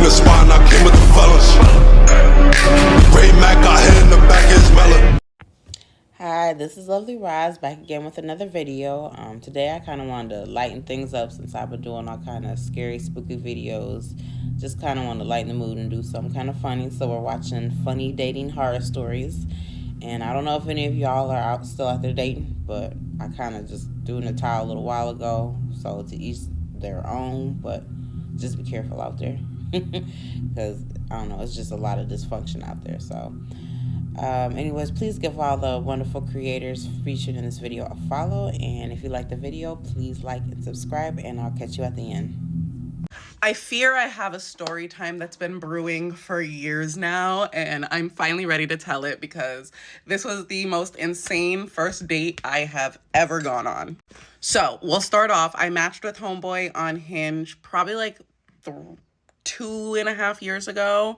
in the spot and I came with the fellas. Ray Mac got hit in the back of his melon. Hi, this is Lovely Rise back again with another video. Today I kind of wanted to lighten things up since I've been doing all kind of scary, spooky videos. Just kind of want to lighten the mood and do something kind of funny. So we're watching funny dating horror stories. And I don't know if any of y'all are still out there dating, but I kind of just threw in the towel a little while ago. So to each their own, but just be careful out there. Because, I don't know, it's just a lot of dysfunction out there. So anyways, please give all the wonderful creators featured in this video a follow, and if you like the video, please like and subscribe, and I'll catch you at the end. I fear I have a story time that's been brewing for years now, and I'm finally ready to tell it because this was the most insane first date I have ever gone on. So we'll start off. I matched with Homeboy on Hinge probably like 2.5 years ago.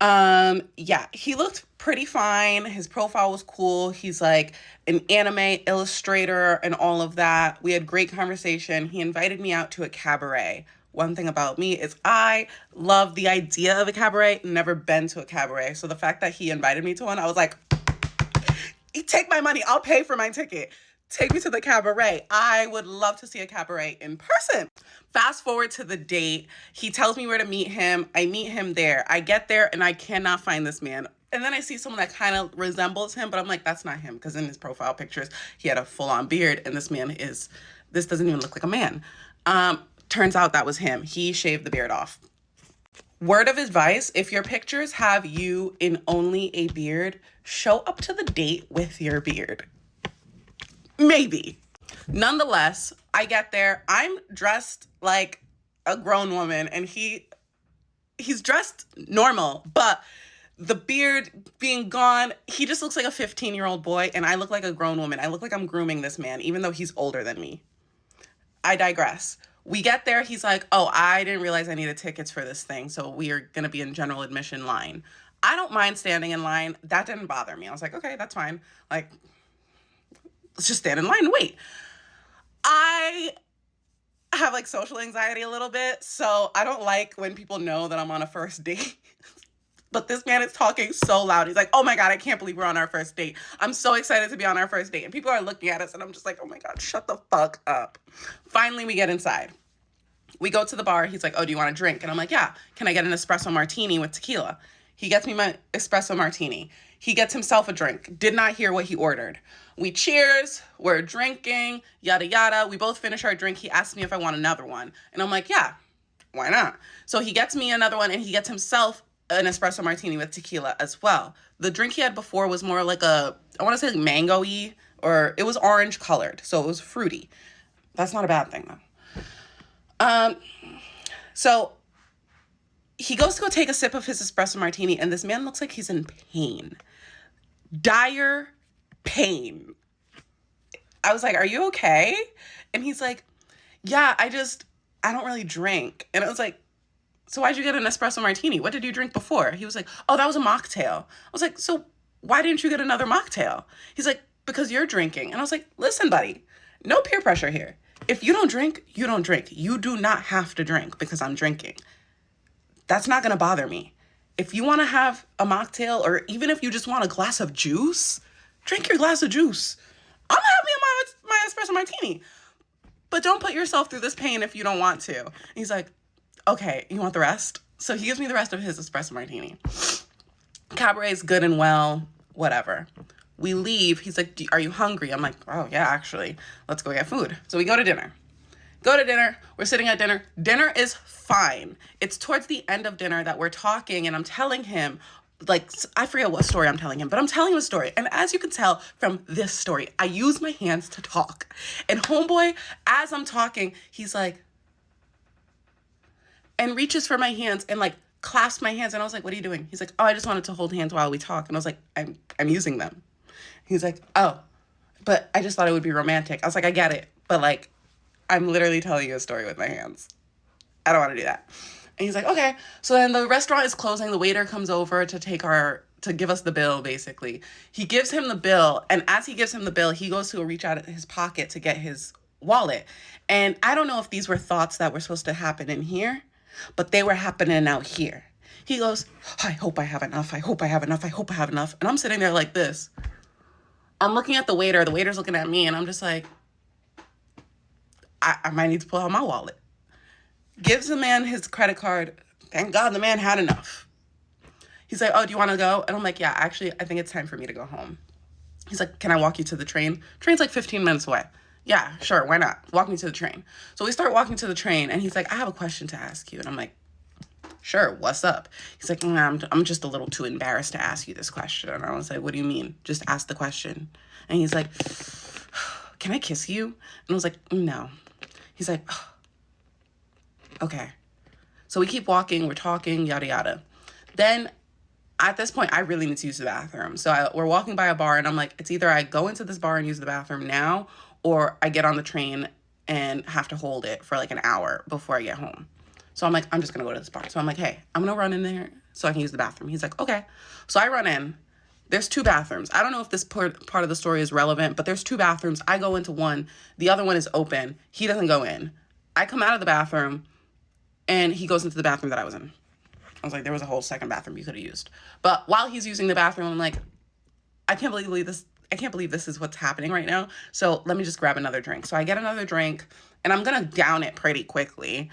Yeah, he looked pretty fine. His profile was cool. He's like an anime illustrator and all of that. We had great conversation. He invited me out to a cabaret. One thing about me is I love the idea of a cabaret, never been to a cabaret. So the fact that he invited me to one, I was like, take my money. I'll pay for my ticket. Take me to the cabaret. I would love to see a cabaret in person. Fast forward to the date. He tells me where to meet him. I meet him there. I get there and I cannot find this man. And then I see someone that kind of resembles him, but I'm like, that's not him. Because in his profile pictures, he had a full-on beard. And this doesn't even look like a man. Turns out that was him. He shaved the beard off. Word of advice, if your pictures have you in only a beard, show up to the date with your beard. Maybe. Nonetheless, I get there. I'm dressed like a grown woman and he's dressed normal, but the beard being gone, he just looks like a 15-year-old boy and I look like a grown woman. I look like I'm grooming this man, even though he's older than me. I digress. We get there. He's like, oh, I didn't realize I needed tickets for this thing. So we are going to be in general admission line. I don't mind standing in line. That didn't bother me. I was like, okay, that's fine. Like, let's just stand in line and wait. I have like social anxiety a little bit. So I don't like when people know that I'm on a first date. But this man is talking so loud. He's like, oh my God, I can't believe we're on our first date. I'm so excited to be on our first date. And people are looking at us and I'm just like, oh my God, shut the fuck up. Finally, we get inside. We go to the bar. He's like, oh, do you want a drink? And I'm like, yeah. Can I get an espresso martini with tequila? He gets me my espresso martini. He gets himself a drink. Did not hear what he ordered. We cheers. We're drinking, yada, yada. We both finish our drink. He asks me if I want another one. And I'm like, yeah, why not? So he gets me another one and he gets himself an espresso martini with tequila as well. The drink he had before was more like I want to say mango-y, or it was orange colored. So it was fruity. That's not a bad thing though. So he goes to go take a sip of his espresso martini and this man looks like he's in pain. Dire pain. I was like, are you okay? And he's like, yeah, I don't really drink. And I was like, so why'd you get an espresso martini? What did you drink before? He was like, oh, that was a mocktail. I was like, so why didn't you get another mocktail? He's like, because you're drinking. And I was like, listen, buddy, no peer pressure here. If you don't drink, you don't drink. You do not have to drink because I'm drinking. That's not going to bother me. If you want to have a mocktail, or even if you just want a glass of juice, drink your glass of juice. I'm going to have my espresso martini. But don't put yourself through this pain if you don't want to. And he's like, okay, you want the rest? So he gives me the rest of his espresso martini. Cabaret's good and well, whatever. We leave. He's like, are you hungry? I'm like, oh, yeah, actually. Let's go get food. So we go to dinner. We're sitting at dinner. Dinner is fine. It's towards the end of dinner that we're talking, and I'm telling him, like, I forget what story I'm telling him, but I'm telling him a story. And as you can tell from this story, I use my hands to talk. And Homeboy, as I'm talking, he's like, and reaches for my hands and like clasps my hands. And I was like, what are you doing? He's like, oh, I just wanted to hold hands while we talk. And I was like, I'm using them. He's like, oh, but I just thought it would be romantic. I was like, I get it. But like, I'm literally telling you a story with my hands. I don't want to do that. And he's like, okay. So then the restaurant is closing. The waiter comes over to give us the bill, basically. He gives him the bill. And as he gives him the bill, he goes to reach out of his pocket to get his wallet. And I don't know if these were thoughts that were supposed to happen in here, but they were happening out here. He goes, I hope I have enough. I hope I have enough. I hope I have enough. And I'm sitting there like this. I'm looking at the waiter. The waiter's looking at me, and I'm just like, I might need to pull out my wallet. Gives the man his credit card. Thank God the man had enough. He's like, oh, do you want to go? And I'm like, yeah, actually, I think it's time for me to go home. He's like, can I walk you to the train? Train's like 15 minutes away. Yeah, sure, why not? Walk me to the train. So we start walking to the train, and he's like, I have a question to ask you. And I'm like, sure, what's up? He's like, I'm just a little too embarrassed to ask you this question. And I was like, what do you mean? Just ask the question. And he's like, can I kiss you? And I was like, no. He's like, okay. So we keep walking, we're talking, yada, yada. Then at this point, I really need to use the bathroom. So we're walking by a bar, and I'm like, it's either I go into this bar and use the bathroom now, or I get on the train and have to hold it for like an hour before I get home. So I'm like, I'm just going to go to this bar. So I'm like, hey, I'm going to run in there so I can use the bathroom. He's like, okay. So I run in. There's 2 bathrooms. I don't know if this part of the story is relevant, but there's 2 bathrooms. I go into one. The other one is open. He doesn't go in. I come out of the bathroom, and he goes into the bathroom that I was in. I was like, there was a whole second bathroom you could have used. But while he's using the bathroom, I'm like, I can't believe this is what's happening right now. So let me just grab another drink. So I get another drink, and I'm going to down it pretty quickly.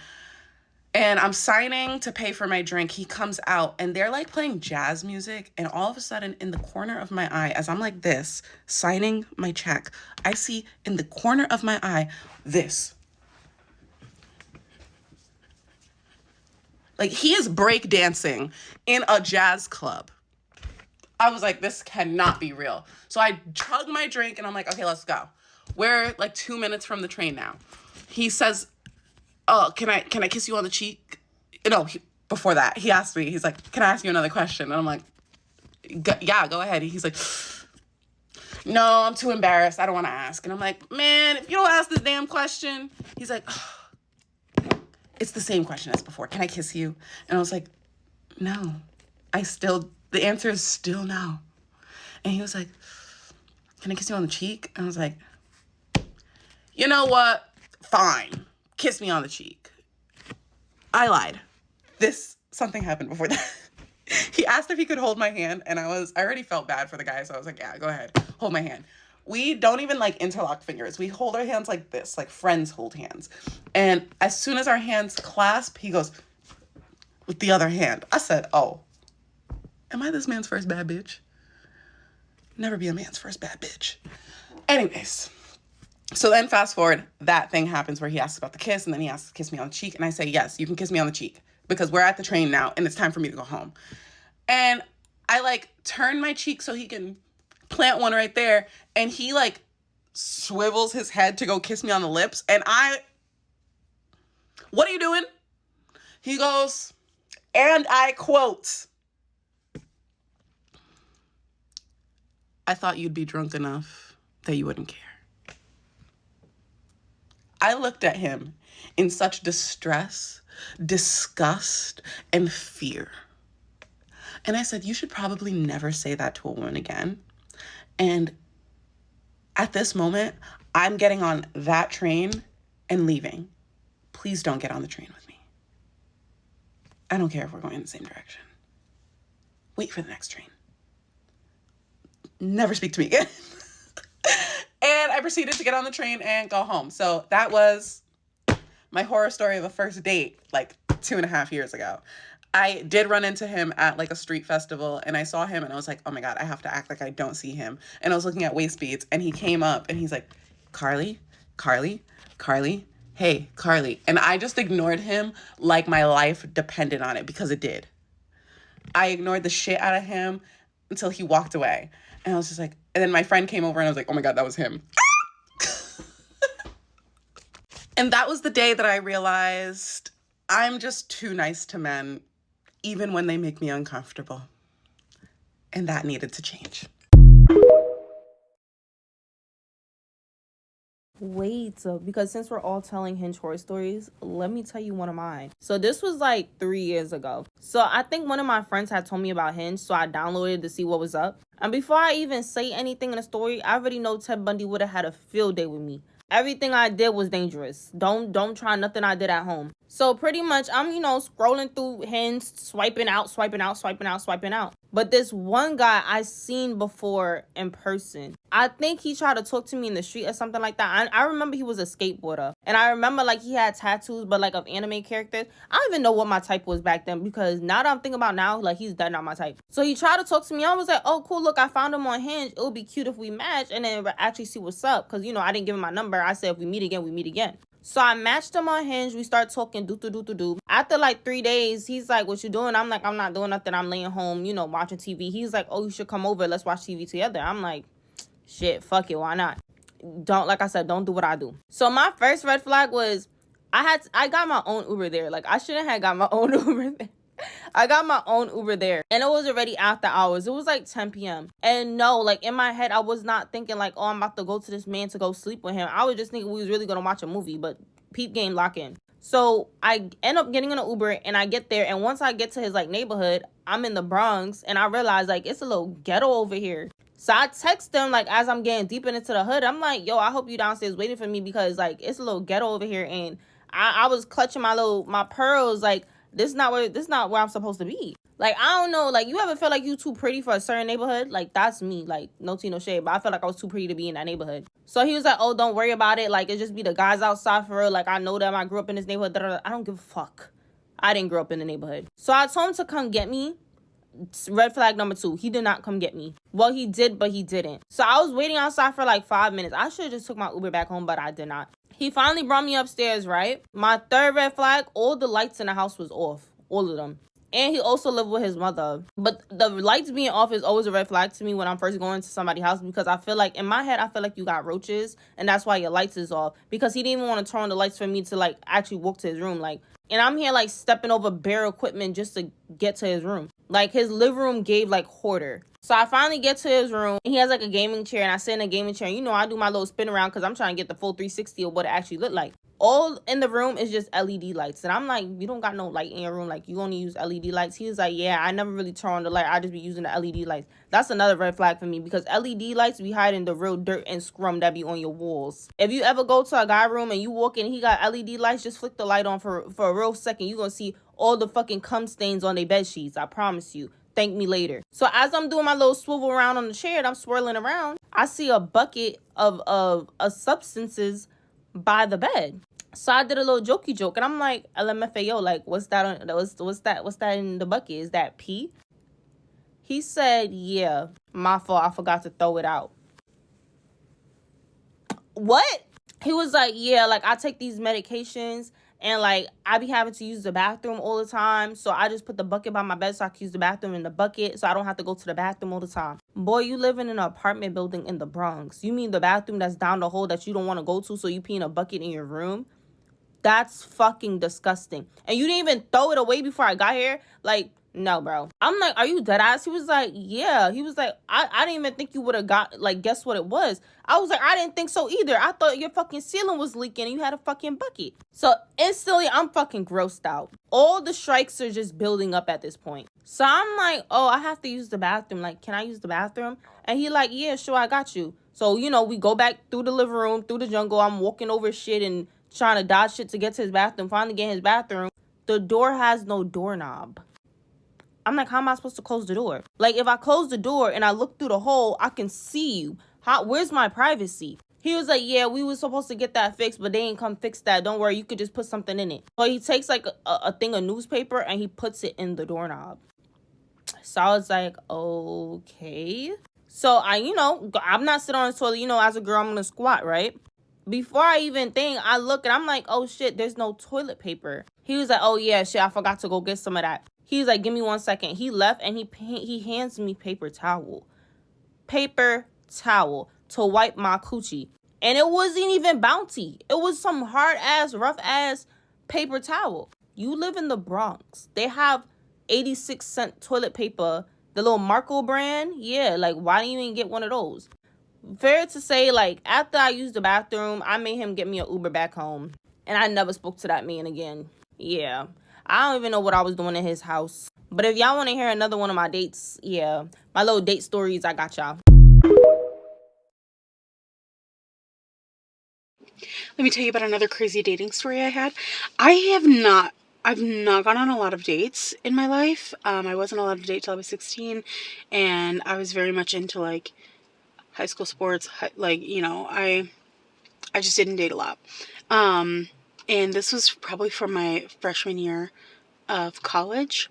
And I'm signing to pay for my drink. He comes out, and they're like playing jazz music. And all of a sudden, in the corner of my eye, as I'm like this, signing my check, I see in the corner of my eye, this. Like, he is breakdancing in a jazz club. I was like, this cannot be real. So I chug my drink, and I'm like, okay, let's go. We're like 2 minutes from the train now. He says, oh, can I kiss you on the cheek? No, before that, he asked me, he's like, can I ask you another question? And I'm like, yeah, go ahead. He's like, no, I'm too embarrassed. I don't want to ask. And I'm like, man, if you don't ask this damn question. He's like, it's the same question as before. Can I kiss you? And I was like, no. The answer is still no. And he was like, can I kiss you on the cheek? And I was like, you know what? Fine. Kiss me on the cheek. I lied. Something happened before that. He asked if he could hold my hand, and I already felt bad for the guy, so I was like, yeah, go ahead. Hold my hand. We don't even like interlock fingers. We hold our hands like this, like friends hold hands. And as soon as our hands clasp, he goes with the other hand. I said, oh, am I this man's first bad bitch? Never be a man's first bad bitch. Anyways, so then fast forward, that thing happens where he asks about the kiss, and then he asks to kiss me on the cheek. And I say, yes, you can kiss me on the cheek because we're at the train now and it's time for me to go home. And I like turn my cheek so he can plant one right there. And he like swivels his head to go kiss me on the lips. And what are you doing? He goes, and I quote, I thought you'd be drunk enough that you wouldn't care. I looked at him in such distress, disgust, and fear. And I said, you should probably never say that to a woman again. And at this moment, I'm getting on that train and leaving. Please don't get on the train with me. I don't care if we're going in the same direction. Wait for the next train. Never speak to me again. And I proceeded to get on the train and go home. So that was my horror story of a first date, like 2.5 years ago. I did run into him at like a street festival, and I saw him and I was like, oh my God, I have to act like I don't see him. And I was looking at waist beads, and he came up and he's like, Carly, hey, Carly. And I just ignored him like my life depended on it, because it did. I ignored the shit out of him until he walked away. And I was just like, and then my friend came over and I was like, oh my God, that was him. And that was the day that I realized I'm just too nice to men, even when they make me uncomfortable. And that needed to change. Wait, because since we're all telling Hinge horror stories, let me tell you one of mine. So this was like 3 years ago. So I think one of my friends had told me about Hinge, so I downloaded to see what was up. And before I even say anything in the story, I already know Ted Bundy would have had a field day with me. Everything I did was dangerous. Don't try nothing I did at home. So pretty much I'm, scrolling through Hinge, swiping out. But this one guy I seen before in person. I think he tried to talk to me in the street or something like that. I remember he was a skateboarder. And I remember like he had tattoos, but like of anime characters. I don't even know what my type was back then, because now that I'm thinking about now, like he's dead not my type. So he tried to talk to me. I was like, oh cool, look, I found him on Hinge. It would be cute if we match and then actually see what's up. Because I didn't give him my number. I said if we meet again, we meet again. So I matched him on Hinge. We start talking, do. After like 3 days, he's like, what you doing? I'm like, I'm not doing nothing. I'm laying home, watching TV. He's like, oh, you should come over. Let's watch TV together. I'm like, shit, fuck it. Why not? Like I said, don't do what I do. So my first red flag was I got my own Uber there. Like I shouldn't have got my own Uber there. I got my own Uber there and it was already after hours. It was like 10 p.m. And no, like in my head, I was not thinking like, oh, I'm about to go to this man to go sleep with him. I was just thinking we was really going to watch a movie, but peep game lock in. So I end up getting in an Uber and I get there. And once I get to his like neighborhood, I'm in the Bronx and I realize like it's a little ghetto over here. So I text them like as I'm getting deeper into the hood. I'm like, yo, I hope you downstairs waiting for me because like it's a little ghetto over here. And I was clutching my pearls like, this not where I'm supposed to be. Like, I don't know. Like, you ever feel like you too pretty for a certain neighborhood? Like, that's me. Like, no tea, no shade. But I felt like I was too pretty to be in that neighborhood. So he was like, oh, don't worry about it. Like, it just be the guys outside for real. Like, I know them. I grew up in this neighborhood. I don't give a fuck. I didn't grow up in the neighborhood. So I told him to come get me. Red flag number 2. He did not come get me. Well, he did, but he didn't. So I was waiting outside for like 5 minutes. I should have just took my Uber back home, but I did not. He finally brought me upstairs, right? My third red flag, all the lights in the house was off. All of them. And he also lived with his mother. But the lights being off is always a red flag to me when I'm first going to somebody's house, because I feel like, in my head, I feel like you got roaches, and that's why your lights is off. Because he didn't even want to turn on the lights for me to, like, actually walk to his room. Like, and I'm here, like, stepping over bare equipment just to get to his room. Like, his living room gave, like, hoarder. So I finally get to his room, and he has, like, a gaming chair, and I sit in a gaming chair. I do my little spin around because I'm trying to get the full 360 of what it actually looked like. All in the room is just LED lights. And I'm like, you don't got no light in your room. Like, you only use LED lights. He was like, yeah, I never really turn on the light. I just be using the LED lights. That's another red flag for me, because LED lights be hiding the real dirt and scrum that be on your walls. If you ever go to a guy room and you walk in and he got LED lights, just flick the light on for a real second. You're going to see all the fucking cum stains on their bed sheets. I promise you. Thank me later. So as I'm doing my little swivel around on the chair and I'm swirling around, I see a bucket of substances by the bed. So I did a little jokey joke, and I'm like, LMFAO, like, what's that in the bucket? Is that pee? He said, yeah, my fault. I forgot to throw it out. What? He was like, yeah, like, I take these medications, and, like, I be having to use the bathroom all the time, so I just put the bucket by my bed so I can use the bathroom in the bucket so I don't have to go to the bathroom all the time. Boy, you live in an apartment building in the Bronx. You mean the bathroom that's down the hall that you don't want to go to, so you pee in a bucket in your room? That's fucking disgusting. And you didn't even throw it away before I got here? Like, no, bro. I'm like, are you dead ass? He was like, yeah. He was like, I didn't even think you would have got, like, guess what it was? I was like, I didn't think so either. I thought your fucking ceiling was leaking and you had a fucking bucket. So instantly, I'm fucking grossed out. All the strikes are just building up at this point. So I'm like, oh, I have to use the bathroom. Like, can I use the bathroom? And he like, yeah, sure, I got you. So, we go back through the living room, through the jungle. I'm walking over shit and trying to dodge shit to get to his bathroom. Finally get in his bathroom. The door has no doorknob. I'm like, how am I supposed to close the door? Like, if I close the door and I look through the hole, I can see you. Where's my privacy? He was like, yeah, we were supposed to get that fixed, but they ain't come fix that. Don't worry, you could just put something in it. So he takes like a thing of newspaper and he puts it in the doorknob. So I was like, okay. So I'm not sitting on the toilet. As a girl, I'm gonna squat, right? Before I even think, I look and I'm like, oh shit, there's no toilet paper. He was like, oh yeah, shit, I forgot to go get some of that. He's like, give me 1 second. He left and he hands me paper towel. Paper towel to wipe my coochie. And it wasn't even Bounty. It was some hard ass, rough ass paper towel. You live in the Bronx. They have 86-cent toilet paper. The little Marco brand. Yeah, like why didn't you even get one of those? Fair to say, like, after I used the bathroom, I made him get me an Uber back home. And I never spoke to that man again. Yeah. I don't even know what I was doing in his house. But if y'all want to hear another one of my dates, yeah. My little date stories, I got y'all. Let me tell you about another crazy dating story I had. I've not gone on a lot of dates in my life. I wasn't allowed to date till I was 16, and I was very much into like high school sports. Like, you know, I just didn't date a lot. And this was probably from my freshman year of college.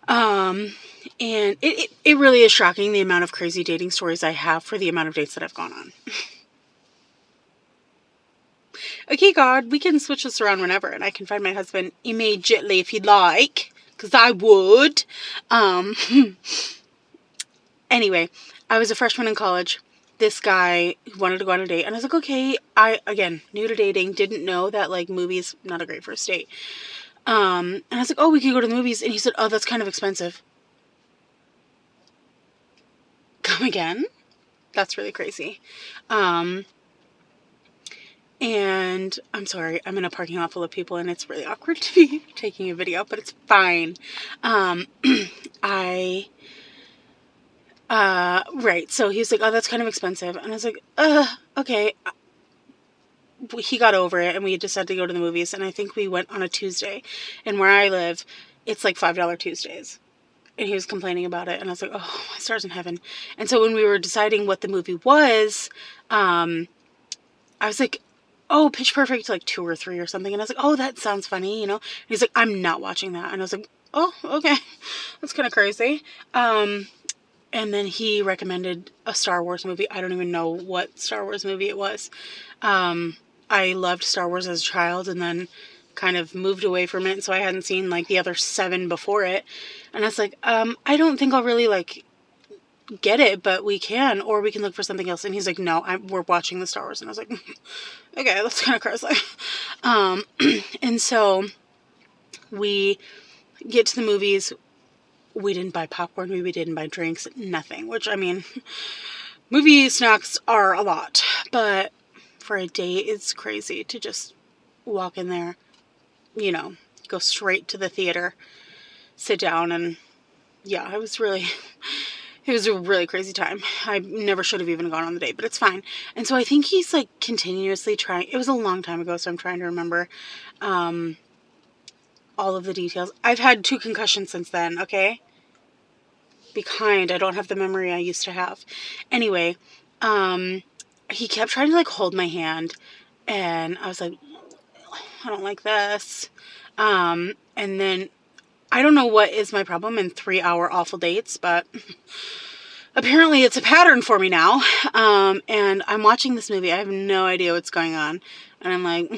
And it really is shocking the amount of crazy dating stories I have for the amount of dates that I've gone on. Okay, God, we can switch this around whenever, and I can find my husband immediately if you'd like, because I would. Anyway, I was a freshman in college. This guy wanted to go on a date, and I was like, okay. Again, new to dating, didn't know that, like, movies, not a great first date. And I was like, oh, we could go to the movies, and he said, oh, that's kind of expensive. Come again? That's really crazy. And I'm sorry, I'm in a parking lot full of people, and it's really awkward to be taking a video, but it's fine. Right, so he was like, oh, that's kind of expensive. And I was like, okay. He got over it, and we decided to go to the movies, and I think we went on a Tuesday. And where I live, it's like $5 Tuesdays. And he was complaining about it, and I was like, oh, my stars in heaven. And so when we were deciding what the movie was, I was like, oh, Pitch Perfect, like 2 or 3 or something. And I was like, oh, that sounds funny, you know? And he's like, I'm not watching that. And I was like, oh, okay. That's kind of crazy. And then he recommended a Star Wars movie. I don't even know what Star Wars movie it was. I loved Star Wars as a child, and then kind of moved away from it. So I hadn't seen like the other 7 before it. And I was like, I don't think I'll really like get it, but we can, or we can look for something else. And he's like, no, we're watching the Star Wars. And I was like, okay, that's kind of crazy. And so we get to the movies. We didn't buy popcorn. We didn't buy drinks, nothing, which, I mean, movie snacks are a lot, but for a date, it's crazy to just walk in there, you know, go straight to the theater, sit down, and yeah, it was a really crazy time. I never should have even gone on the date, but it's fine. And so I think he's like continuously trying. It was a long time ago, so I'm trying to remember all of the details. I've had 2 concussions since then, okay? Be kind. I don't have the memory I used to have. Anyway, he kept trying to like hold my hand, and I was like, I don't like this. And then I don't know what is my problem in 3-hour awful dates, but apparently it's a pattern for me now. And I'm watching this movie. I have no idea what's going on. And I'm like,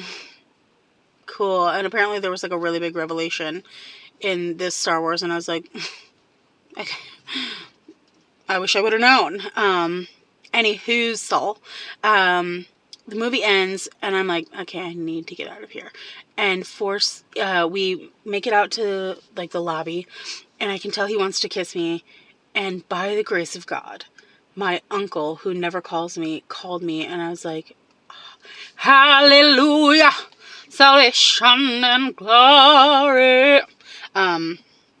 cool. And apparently there was like a really big revelation in this Star Wars. And I was like, okay, I wish I would have known. Anywho's soul. The movie ends, and I'm like, okay, I need to get out of here. And we make it out to like the lobby, and I can tell he wants to kiss me. And by the grace of God, my uncle, who never calls me, called me, and I was like, hallelujah, salvation and glory.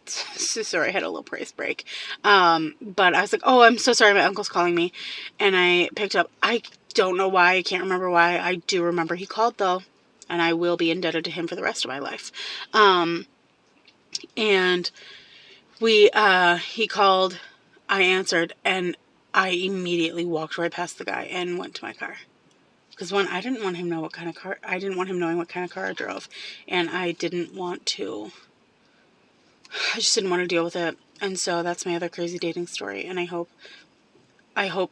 Sorry, I had a little praise break. But I was like, oh, I'm so sorry, my uncle's calling me. And I picked up. I don't know why. I can't remember why. I do remember he called, though. And I will be indebted to him for the rest of my life. And he called, I answered, and I immediately walked right past the guy and went to my car. Because I didn't want him to know what kind of car, I didn't want him knowing what kind of car I drove. And I just didn't want to deal with it. And so that's my other crazy dating story. And I hope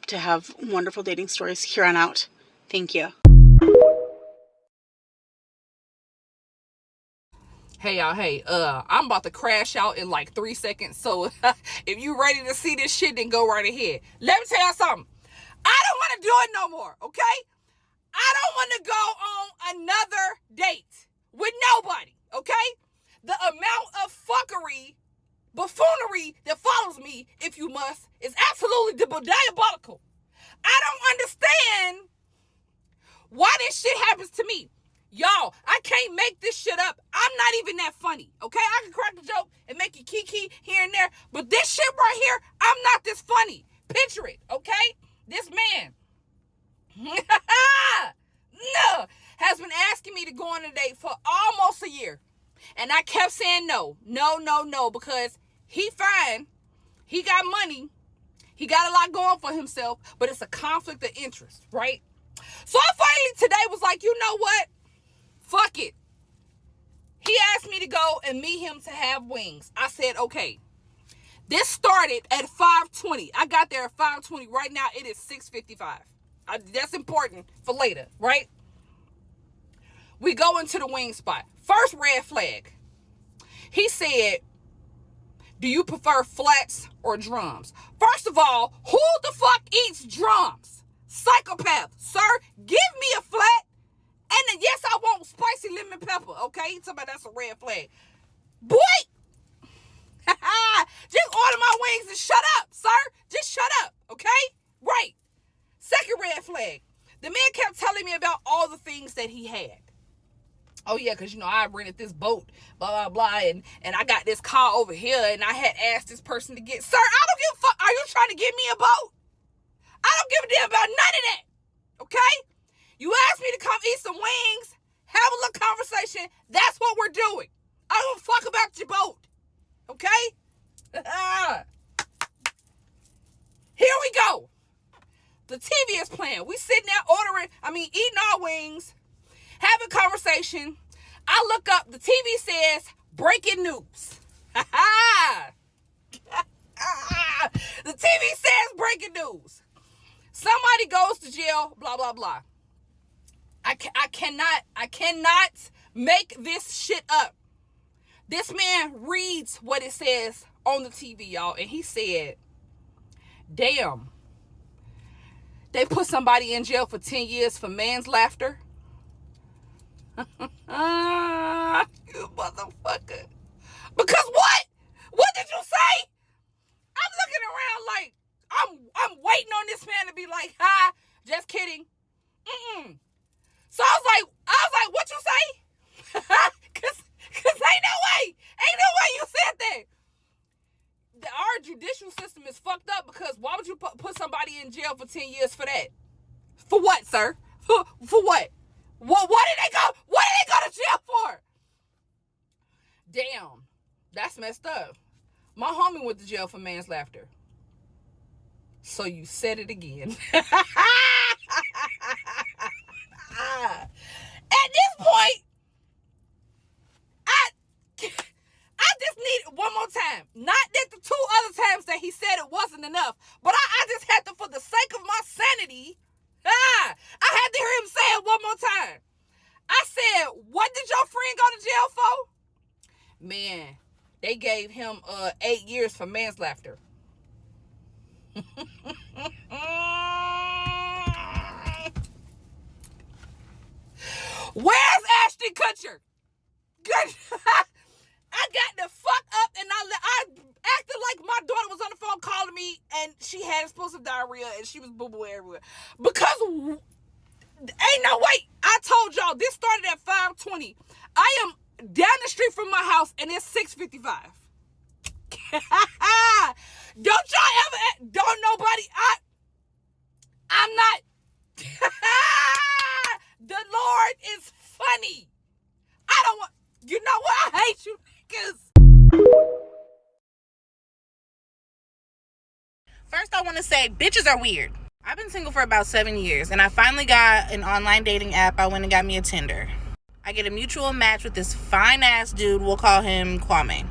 to have wonderful dating stories here on out. Thank you. Hey y'all, I'm about to crash out in like 3 seconds, so if you ready to see this shit, then go right ahead. Let me tell you something. I don't want to do it no more, okay? I don't want to go on another date with nobody, okay? The amount of fuckery, buffoonery that follows me, if you must, is absolutely diabolical. I don't understand why this shit happens to me. Y'all, I can't make this shit up. I'm not even that funny, okay? I can crack a joke and make it kiki here and there, but this shit right here, I'm not this funny. Picture it, okay? This man. No. has been asking me to go on a date for almost a year. And I kept saying no, because he fine. He got money. He got a lot going for himself, but it's a conflict of interest, right? So I finally today was like, you know what? Fuck it. He asked me to go and meet him to have wings. I said, okay. This started at 5:20. I got there at 5:20. Right now, it is 6:55. That's important for later, right? We go into the wing spot. First red flag. He said, do you prefer flats or drums? First of all, who the fuck eats drums? Psychopath. Sir, give me a flat. And then, yes, I want spicy lemon pepper, okay? You talking about that's a red flag. Boy! Just order my wings and shut up, sir. Just shut up, okay? Right. Second red flag. The man kept telling me about all the things that he had. Oh, yeah, because, I rented this boat, blah, blah, blah, and I got this car over here, and I had asked this person to get... Sir, I don't give a fuck. Are you trying to give me a boat? I don't give a damn about none of that, okay? You asked me to come eat some wings, have a little conversation. That's what we're doing. I don't give a fuck about your boat, okay? Here we go. The TV is playing. We sitting there eating our wings, having conversation. I look up, the TV says, breaking news. The TV says breaking news. Somebody goes to jail, blah, blah, blah. I cannot make this shit up. This man reads what it says on the TV, y'all, and he said, damn, they put somebody in jail for 10 years for manslaughter. You motherfucker. Because what? What did you say? I'm looking around like, I'm waiting on this man to be like, hi, just kidding. So I was like, what you say? Cause ain't no way you said that. Our judicial system is fucked up because why would you put somebody in jail for 10 years for that? For what, sir? For what? What did they go to jail for? Damn, that's messed up. My homie went to jail for manslaughter. So you said it again. At this point, I just need one more time. Not that the two other times that he said it wasn't enough, but I just had to, for the sake of my sanity, I had to hear him say it one more time. I said, what did your friend go to jail for? Man, they gave him 8 years for manslaughter. Where's Ashton Kutcher? Good. I got the fuck up and I acted like my daughter was on the phone calling me and she had explosive diarrhea and she was boo-boo everywhere. Because ain't no way. I told y'all this started at 5:20. I am down the street from my house and it's 6:55. Don't nobody, I'm not. The Lord is funny. I don't want, you know what? I hate you niggas. First, I want to say bitches are weird. I've been single for about 7 years, and I finally got an online dating app. I went and got me a Tinder. I get a mutual match with this fine-ass dude. We'll call him Kwame.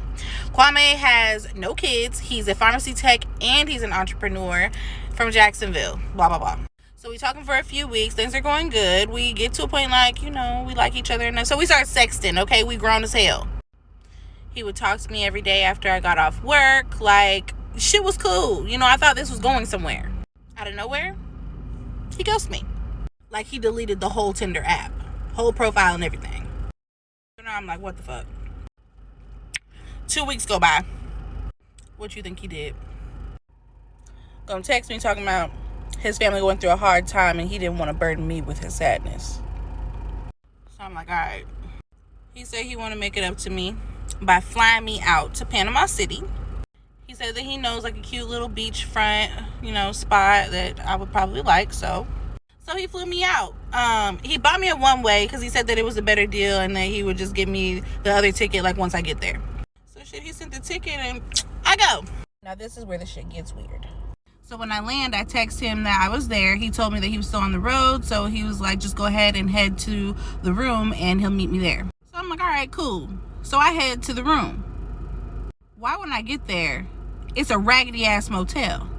Kwame has no kids. He's a pharmacy tech, and he's an entrepreneur from Jacksonville. Blah, blah, blah. So we talking for a few weeks. Things are going good. We get to a point like, we like each other. And so we start sexting, okay? We grown as hell. He would talk to me every day after I got off work. Like, shit was cool. I thought this was going somewhere. Out of nowhere, he ghosted me. Like, he deleted the whole Tinder app. Whole profile and everything. So now I'm like, what the fuck? 2 weeks go by. What you think he did? Gonna text me talking about his family went through a hard time and he didn't want to burden me with his sadness. So I'm like, all right. He said he want to make it up to me by flying me out to Panama City. He said that he knows like a cute little beachfront, spot that I would probably like. So he flew me out. He bought me a one-way because he said that it was a better deal and that he would just give me the other ticket like once I get there. So shit, he sent the ticket and I go. Now this is where the shit gets weird. So when I land, I text him that I was there. He told me that he was still on the road, so he was like, just go ahead and head to the room and he'll meet me there. So I'm like, all right, cool. So I head to the room. Why when I get there, it's a raggedy ass motel.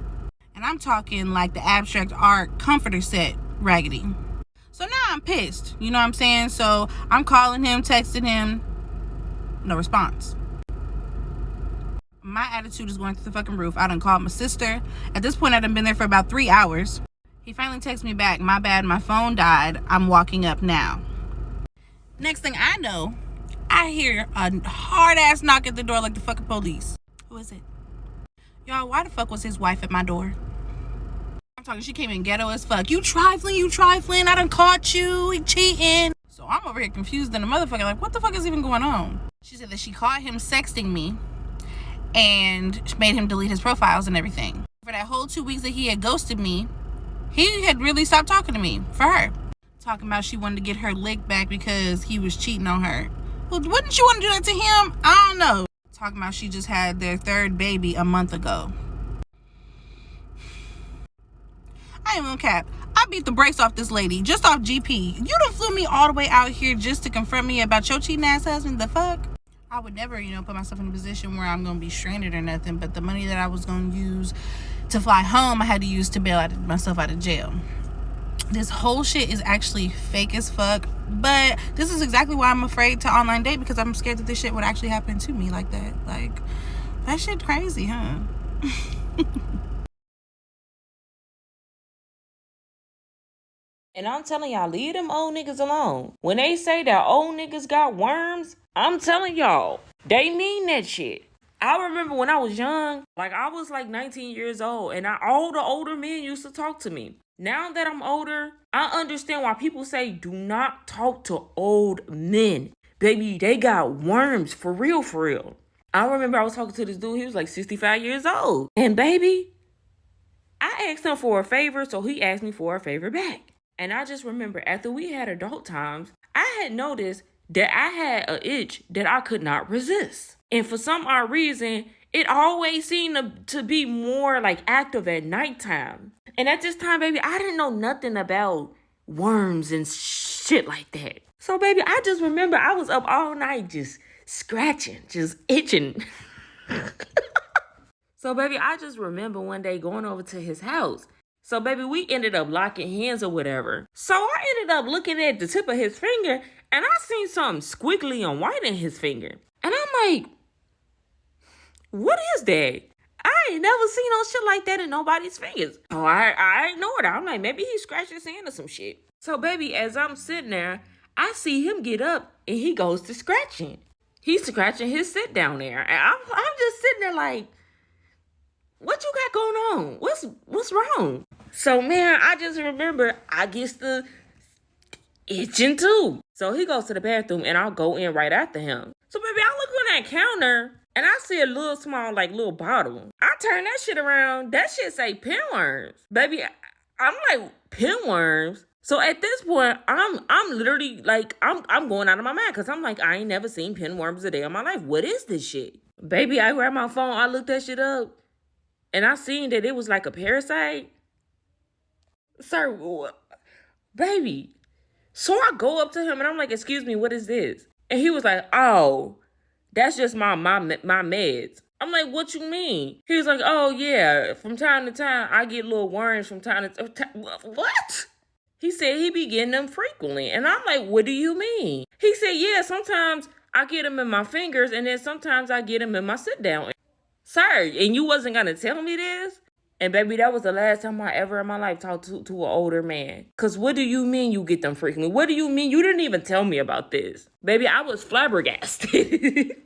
And I'm talking like the abstract art comforter set raggedy. So now I'm pissed, you know what I'm saying? So I'm calling him, texting him, no response. My attitude is going through the fucking roof. I done called my sister. At this point, I done been there for about 3 hours. He finally texts me back, my bad, my phone died. I'm walking up now. Next thing I know, I hear a hard ass knock at the door like the fucking police. Who is it? Y'all, why the fuck was his wife at my door? I'm talking, she came in ghetto as fuck. You trifling, I done caught you, he cheating. So I'm over here confused and a motherfucker like, what the fuck is even going on? She said that she caught him sexting me and made him delete his profiles and everything. For that whole 2 weeks that he had ghosted me, he had really stopped talking to me for her. Talking about she wanted to get her lick back because he was cheating on her. Well, wouldn't you want to do that to him? I don't know. Talking about she just had their third baby a month ago. I ain't gonna cap. I beat the brakes off this lady just off GP. You done flew me all the way out here just to confront me about your cheating ass husband. The fuck? I would never, put myself in a position where I'm gonna be stranded or nothing. But the money that I was gonna use to fly home, I had to use to bail myself out of jail. This whole shit is actually fake as fuck. But this is exactly why I'm afraid to online date, because I'm scared that this shit would actually happen to me like that. Like, that shit crazy, huh? And I'm telling y'all, leave them old niggas alone. When they say that old niggas got worms, I'm telling y'all, they mean that shit. I remember when I was young, I was 19 years old, and all the older men used to talk to me. Now that I'm older, I understand why people say do not talk to old men. Baby, they got worms, for real, for real. I remember I was talking to this dude, he was 65 years old. And baby, I asked him for a favor, so he asked me for a favor back. And I just remember after we had adult times, I had noticed that I had an itch that I could not resist. And for some odd reason, it always seemed to be more active at nighttime. And at this time, baby, I didn't know nothing about worms and shit like that. So, baby, I just remember I was up all night just scratching, just itching. So, baby, I just remember one day going over to his house. So, baby, we ended up locking hands or whatever. So, I ended up looking at the tip of his finger, and I seen something squiggly and white in his finger. And I'm like, what is that? I ain't never seen no shit like that in nobody's fingers. So, I ignored it. I'm like, maybe he scratched his hand or some shit. So, baby, as I'm sitting there, I see him get up, and he goes to scratching. He's scratching his sit down there. And I'm just sitting there like, what you got going on? What's wrong? So, man, I just remember I get to itching too. So he goes to the bathroom and I'll go in right after him. So, baby, I look on that counter and I see a little small, little bottle. I turn that shit around. That shit say pinworms. Baby, I'm like, pinworms? So at this point, I'm literally I'm going out of my mind because I'm like, I ain't never seen pinworms a day in my life. What is this shit? Baby, I grabbed my phone. I looked that shit up. And I seen that it was a parasite. Sir, baby. So I go up to him and I'm like, excuse me, what is this? And he was like, oh, that's just my meds. I'm like, what you mean? He was like, oh, yeah, from time to time, I get little worms from time to time. What? He said he be getting them frequently. And I'm like, what do you mean? He said, yeah, sometimes I get them in my fingers and then sometimes I get them in my sit down. Sir, and you wasn't going to tell me this? And baby, that was the last time I ever in my life talked to an older man. Because what do you mean you get them frequently? What do you mean? You didn't even tell me about this. Baby, I was flabbergasted.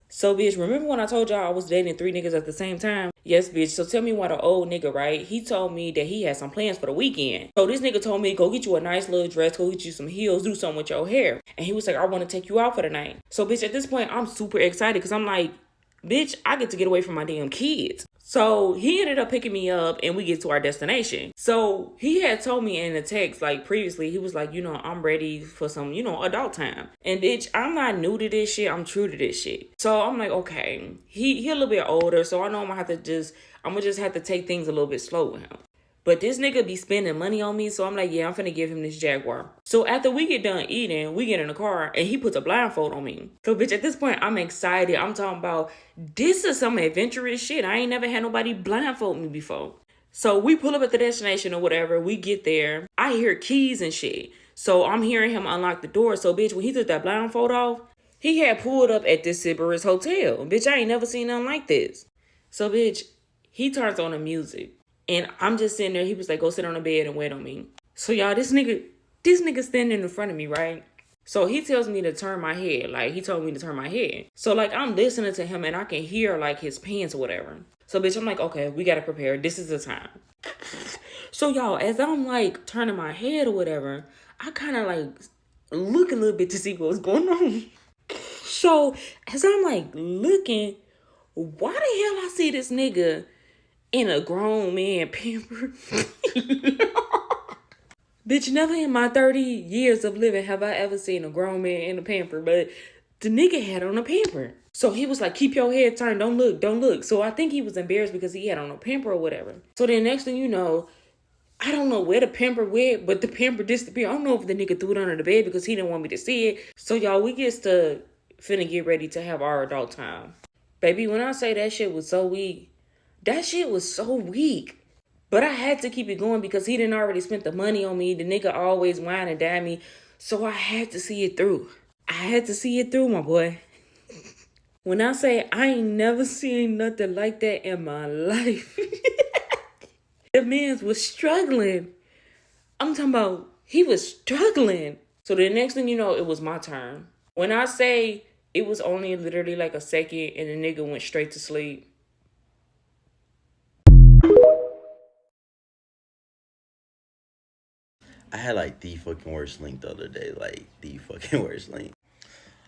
So, bitch, remember when I told y'all I was dating 3 niggas at the same time? Yes, bitch. So tell me why the old nigga, right? He told me that he had some plans for the weekend. So this nigga told me, go get you a nice little dress, go get you some heels, do something with your hair. And he was like, I want to take you out for the night. So, bitch, at this point, I'm super excited because I'm like, bitch, I get to get away from my damn kids. So he ended up picking me up and we get to our destination. So he had told me in a text, like previously, he was like, you know, I'm ready for some, you know, adult time. And bitch, I'm not new to this shit. I'm true to this shit. So I'm like, okay, he a little bit older. So I know I'm gonna just have to take things a little bit slow with him. But this nigga be spending money on me, so I'm like, yeah, I'm finna give him this Jaguar. So after we get done eating, we get in the car, and he puts a blindfold on me. So, bitch, at this point, I'm excited. I'm talking about, this is some adventurous shit. I ain't never had nobody blindfold me before. So we pull up at the destination or whatever. We get there. I hear keys and shit. So I'm hearing him unlock the door. So, bitch, when he took that blindfold off, he had pulled up at this Sybaris hotel. Bitch, I ain't never seen nothing like this. So, bitch, he turns on the music. And I'm just sitting there. He was like, go sit on the bed and wait on me. So, y'all, this nigga standing in front of me, right? So he tells me to turn my head. Like, he told me to turn my head. So, like, I'm listening to him and I can hear, like, his pants or whatever. So, bitch, I'm like, okay, we got to prepare. This is the time. So, y'all, as I'm, like, turning my head or whatever, I kind of, like, look a little bit to see what's going on. So, as I'm, like, looking, why the hell I see this nigga in a grown man pamper? Bitch, never in my 30 years of living have I ever seen a grown man in a pamper, but the nigga had on a pamper. So he was like, keep your head turned, don't look. So I think he was embarrassed because he had on a pamper or whatever. So then next thing you know, I don't know where the pamper went, but the pamper disappeared. I don't know if the nigga threw it under the bed because he didn't want me to see it. So y'all, we finna get ready to have our adult time. Baby, when I say that shit was so weak, that shit was so weak. But I had to keep it going because he didn't already spent the money on me. The nigga always whine and dine me. So I had to see it through. I had to see it through, my boy. When I say I ain't never seen nothing like that in my life. The man was struggling. I'm talking about, he was struggling. So the next thing you know, it was my turn. When I say it was only literally like a second and the nigga went straight to sleep. I had like the fucking worst link the other day, like the fucking worst link.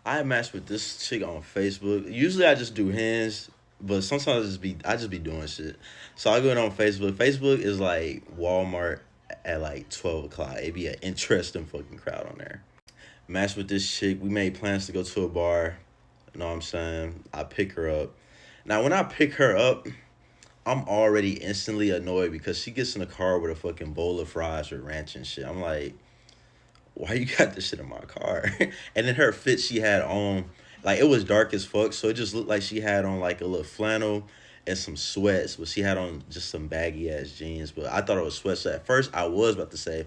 I matched with this chick on Facebook. Usually I just do hands, but sometimes I just be doing shit. So I go in on Facebook. Facebook is like Walmart at like 12 o'clock. It'd be an interesting fucking crowd on there. Matched with this chick. We made plans to go to a bar. You know what I'm saying? I pick her up. Now when I pick her up, I'm already instantly annoyed because she gets in the car with a fucking bowl of fries or ranch and shit. I'm like, why you got this shit in my car? And then her fit she had on, like, it was dark as fuck, so it just looked like she had on, like, a little flannel and some sweats, but she had on just some baggy-ass jeans, but I thought it was sweats. So at first, I was about to say,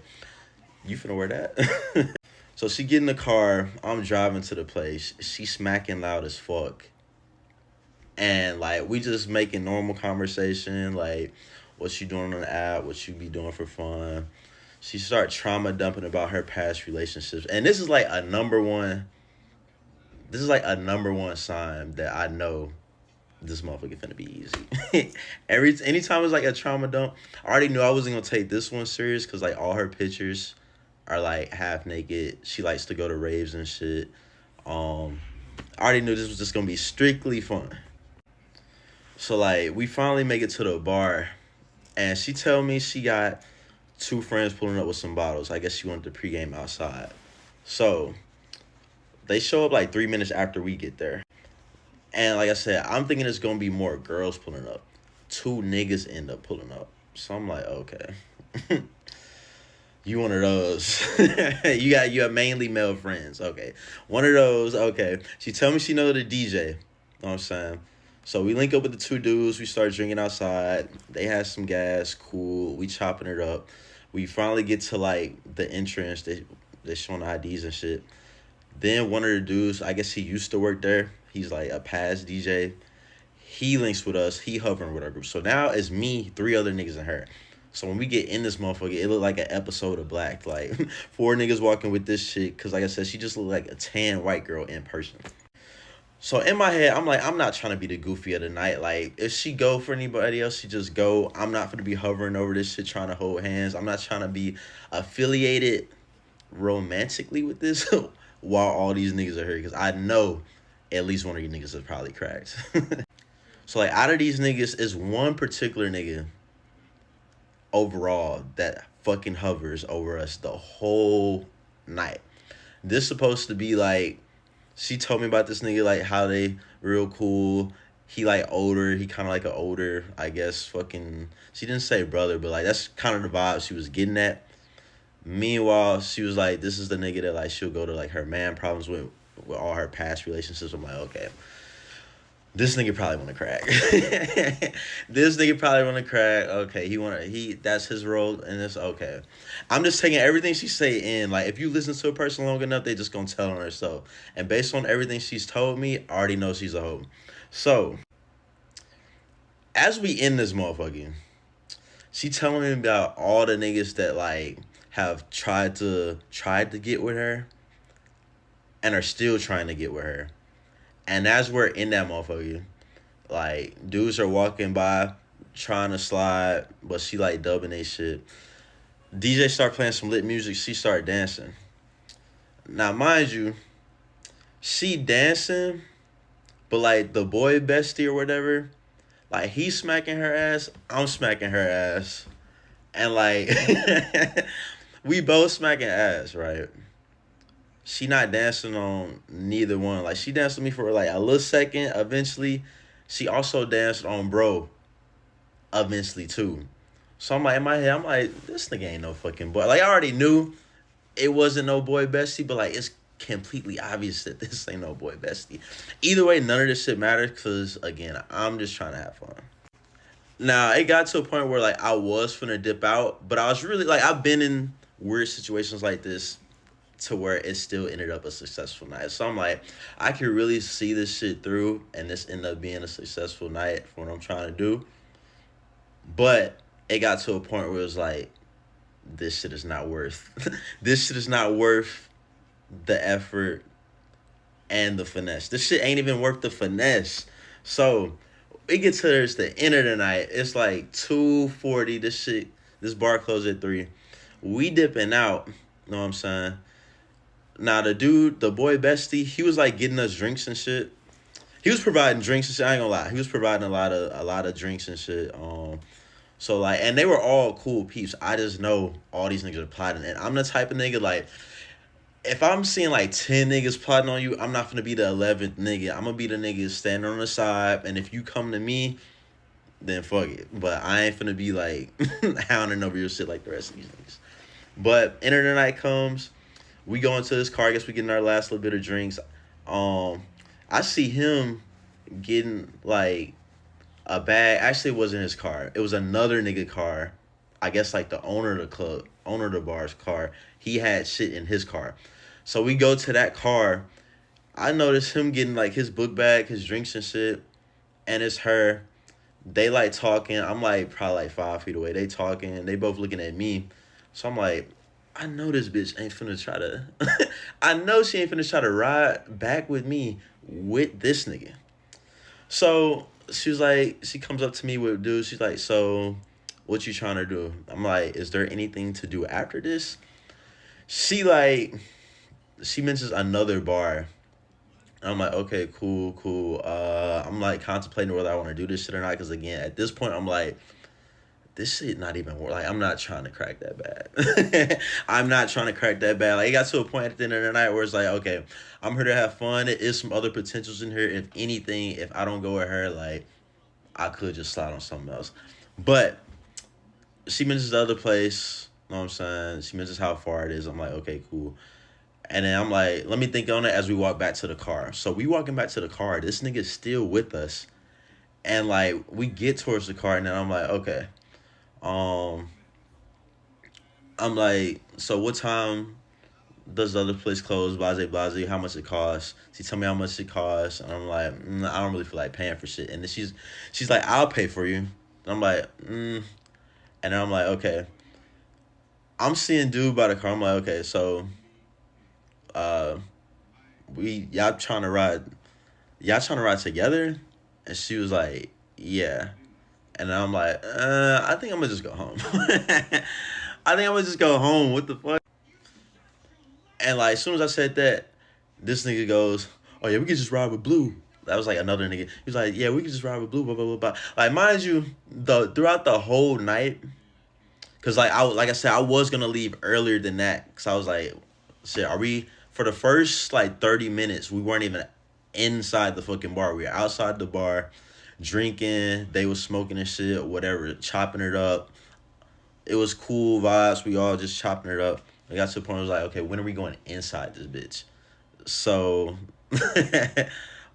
you finna wear that? So she get in the car, I'm driving to the place, she smacking loud as fuck. And, like, we just making normal conversation, like, what you doing on the app, what you be doing for fun. She start trauma dumping about her past relationships. And this is, like, a number one sign that I know this motherfucker finna be easy. Anytime it's, like, a trauma dump, I already knew I wasn't gonna take this one serious because, like, all her pictures are, like, half naked. She likes to go to raves and shit. I already knew this was just gonna be strictly fun. So, like, we finally make it to the bar, and she tell me she got 2 friends pulling up with some bottles. I guess she wanted to pregame outside. So, they show up, like, 3 minutes after we get there. And, like I said, I'm thinking it's going to be more girls pulling up. 2 niggas end up pulling up. So, I'm like, okay. You one of those. you have mainly male friends. Okay. One of those. Okay. She tell me she know the DJ. You know what I'm saying? So we link up with the 2 dudes. We start drinking outside. They had some gas. Cool. We chopping it up. We finally get to, like, the entrance. They showing IDs and shit. Then one of the dudes, I guess he used to work there. He's, like, a past DJ. He links with us. He hovering with our group. So now it's me, 3 other niggas, and her. So when we get in this motherfucker, it looked like an episode of Black. Like, 4 niggas walking with this shit. Because, like I said, she just looked like a tan white girl in person. So in my head, I'm like, I'm not trying to be the goofy of the night. Like, if she go for anybody else, she just go. I'm not going to be hovering over this shit trying to hold hands. I'm not trying to be affiliated romantically with this while all these niggas are here. Because I know at least one of you niggas is probably cracked. So like out of these niggas is one particular nigga overall that fucking hovers over us the whole night. This supposed to be like, she told me about this nigga, like how they real cool. He like older, he kind of like an older, I guess, fucking, she didn't say brother, but like that's kind of the vibe she was getting at. Meanwhile, she was like, this is the nigga that like she'll go to like her man problems with all her past relationships. I'm like, okay, this nigga probably want to crack. This nigga probably want to crack. Okay, that's his role, and it's okay. I'm just taking everything she say in. Like, if you listen to a person long enough, they just gonna tell on herself. And based on everything she's told me, I already know she's a hoe. So, as we end this motherfucker, she telling me about all the niggas that like have tried to get with her and are still trying to get with her. And as we're in that motherfucker, like, dudes are walking by trying to slide, but she like dubbing they shit. DJ start playing some lit music, she start dancing. Now, mind you, she dancing, but like the boy bestie or whatever, like he's smacking her ass, I'm smacking her ass. And like, we both smacking ass, right? She not dancing on neither one. Like, she danced with me for like a little second. Eventually, she also danced on bro. Eventually, too. So I'm like, in my head, I'm like, this nigga ain't no fucking boy. Like, I already knew it wasn't no boy bestie, but like, it's completely obvious that this ain't no boy bestie. Either way, none of this shit matters because, again, I'm just trying to have fun. Now, it got to a point where like I was finna dip out, but I was really like, I've been in weird situations like this to where it still ended up a successful night. So I'm like, I can really see this shit through and this end up being a successful night for what I'm trying to do. But it got to a point where it was like, this shit is not worth, this shit is not worth the effort and the finesse. This shit ain't even worth the finesse. So we get to the end of the night. It's like 2:40. This bar closed at 3. We dipping out. Know what I'm saying? Now, the dude, the boy bestie, he was like getting us drinks and shit. He was providing drinks and shit. I ain't gonna lie. He was providing a lot of drinks and shit. So like, and they were all cool peeps. I just know all these niggas are plotting. And I'm the type of nigga, like, if I'm seeing like 10 niggas plotting on you, I'm not gonna be the 11th nigga. I'm gonna be the nigga standing on the side. And if you come to me, then fuck it. But I ain't finna be like hounding over your shit like the rest of these niggas. But end of the night comes. We go into this car. I guess we getting our last little bit of drinks. I see him getting like a bag. Actually, it wasn't his car. It was another nigga car. I guess like the owner of the club, owner of the bar's car. He had shit in his car. So we go to that car. I notice him getting like his book bag, his drinks and shit. And it's her. They like talking. I'm like probably like 5 feet away. They talking. They both looking at me. So I'm like, I know this bitch ain't finna try to, I know she ain't finna try to ride back with me with this nigga. So she was like, she comes up to me with dude. She's like, so what you trying to do? I'm like, is there anything to do after this? She mentions another bar. I'm like, okay, cool. I'm like contemplating whether I want to do this shit or not. Cause again, at this point, I'm like, this shit not even work. Like, I'm not trying to crack that bad. I'm not trying to crack that bad. Like, it got to a point at the end of the night where it's like, okay, I'm here to have fun. There is some other potentials in here. If anything, if I don't go with her, like, I could just slide on something else. But she mentions the other place. You know what I'm saying? She mentions how far it is. I'm like, okay, cool. And then I'm like, let me think on it as we walk back to the car. So we walking back to the car. This nigga's still with us. And, like, we get towards the car, and then I'm like, okay. I'm like, so what time does the other place close? Blase, how much it costs? She tell me how much it costs, and I'm like, I don't really feel like paying for shit. And then she's like, I'll pay for you. And I'm like, And then I'm like, okay. I'm seeing dude by the car. I'm like, okay, so, y'all trying to ride together? And she was like, yeah. And I'm like, I think I'm gonna just go home. What the fuck? And like, as soon as I said that, this nigga goes, oh yeah, we can just ride with Blue. That was like another nigga. He was like, yeah, we can just ride with Blue, blah, blah, blah, blah. Like, mind you, throughout the whole night, because like I said, I was gonna leave earlier than that. Because I was like, shit, for the first like 30 minutes, we weren't even inside the fucking bar. We were outside the bar, drinking. They was smoking and shit, or whatever, chopping it up. It was cool vibes. We all just chopping it up. I got to the point where I was like, okay, when are we going inside this bitch? So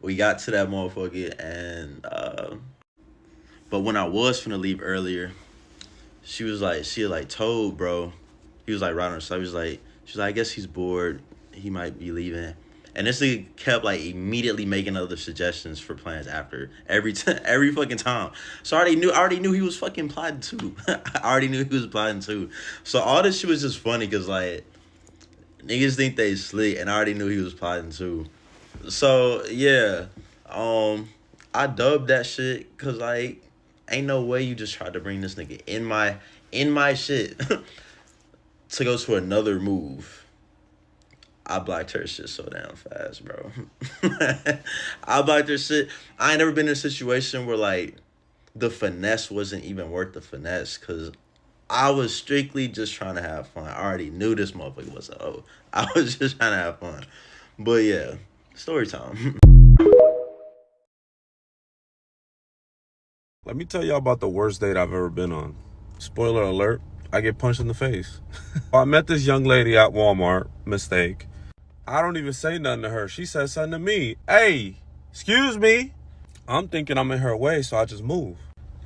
we got to that motherfucker, and but when I was finna leave earlier, she had like told bro, he was like right on her side. She's like, I guess he's bored. He might be leaving. And this nigga kept like immediately making other suggestions for plans after every fucking time. So I already knew he was fucking plotting too. I already knew he was plotting too. So all this shit was just funny because like niggas think they slick, and I already knew he was plotting too. So yeah, I dubbed that shit because like ain't no way you just tried to bring this nigga in my shit to go to another move. I blocked her shit so damn fast, bro. I blocked her shit. I ain't never been in a situation where, like, the finesse wasn't even worth the finesse, because I was strictly just trying to have fun. I already knew this motherfucker was a hoe. I was just trying to have fun. But, yeah, story time. Let me tell y'all about the worst date I've ever been on. Spoiler alert, I get punched in the face. I met this young lady at Walmart, mistake. I don't even say nothing to her. She says something to me. Hey, excuse me. I'm thinking I'm in her way, so I just move.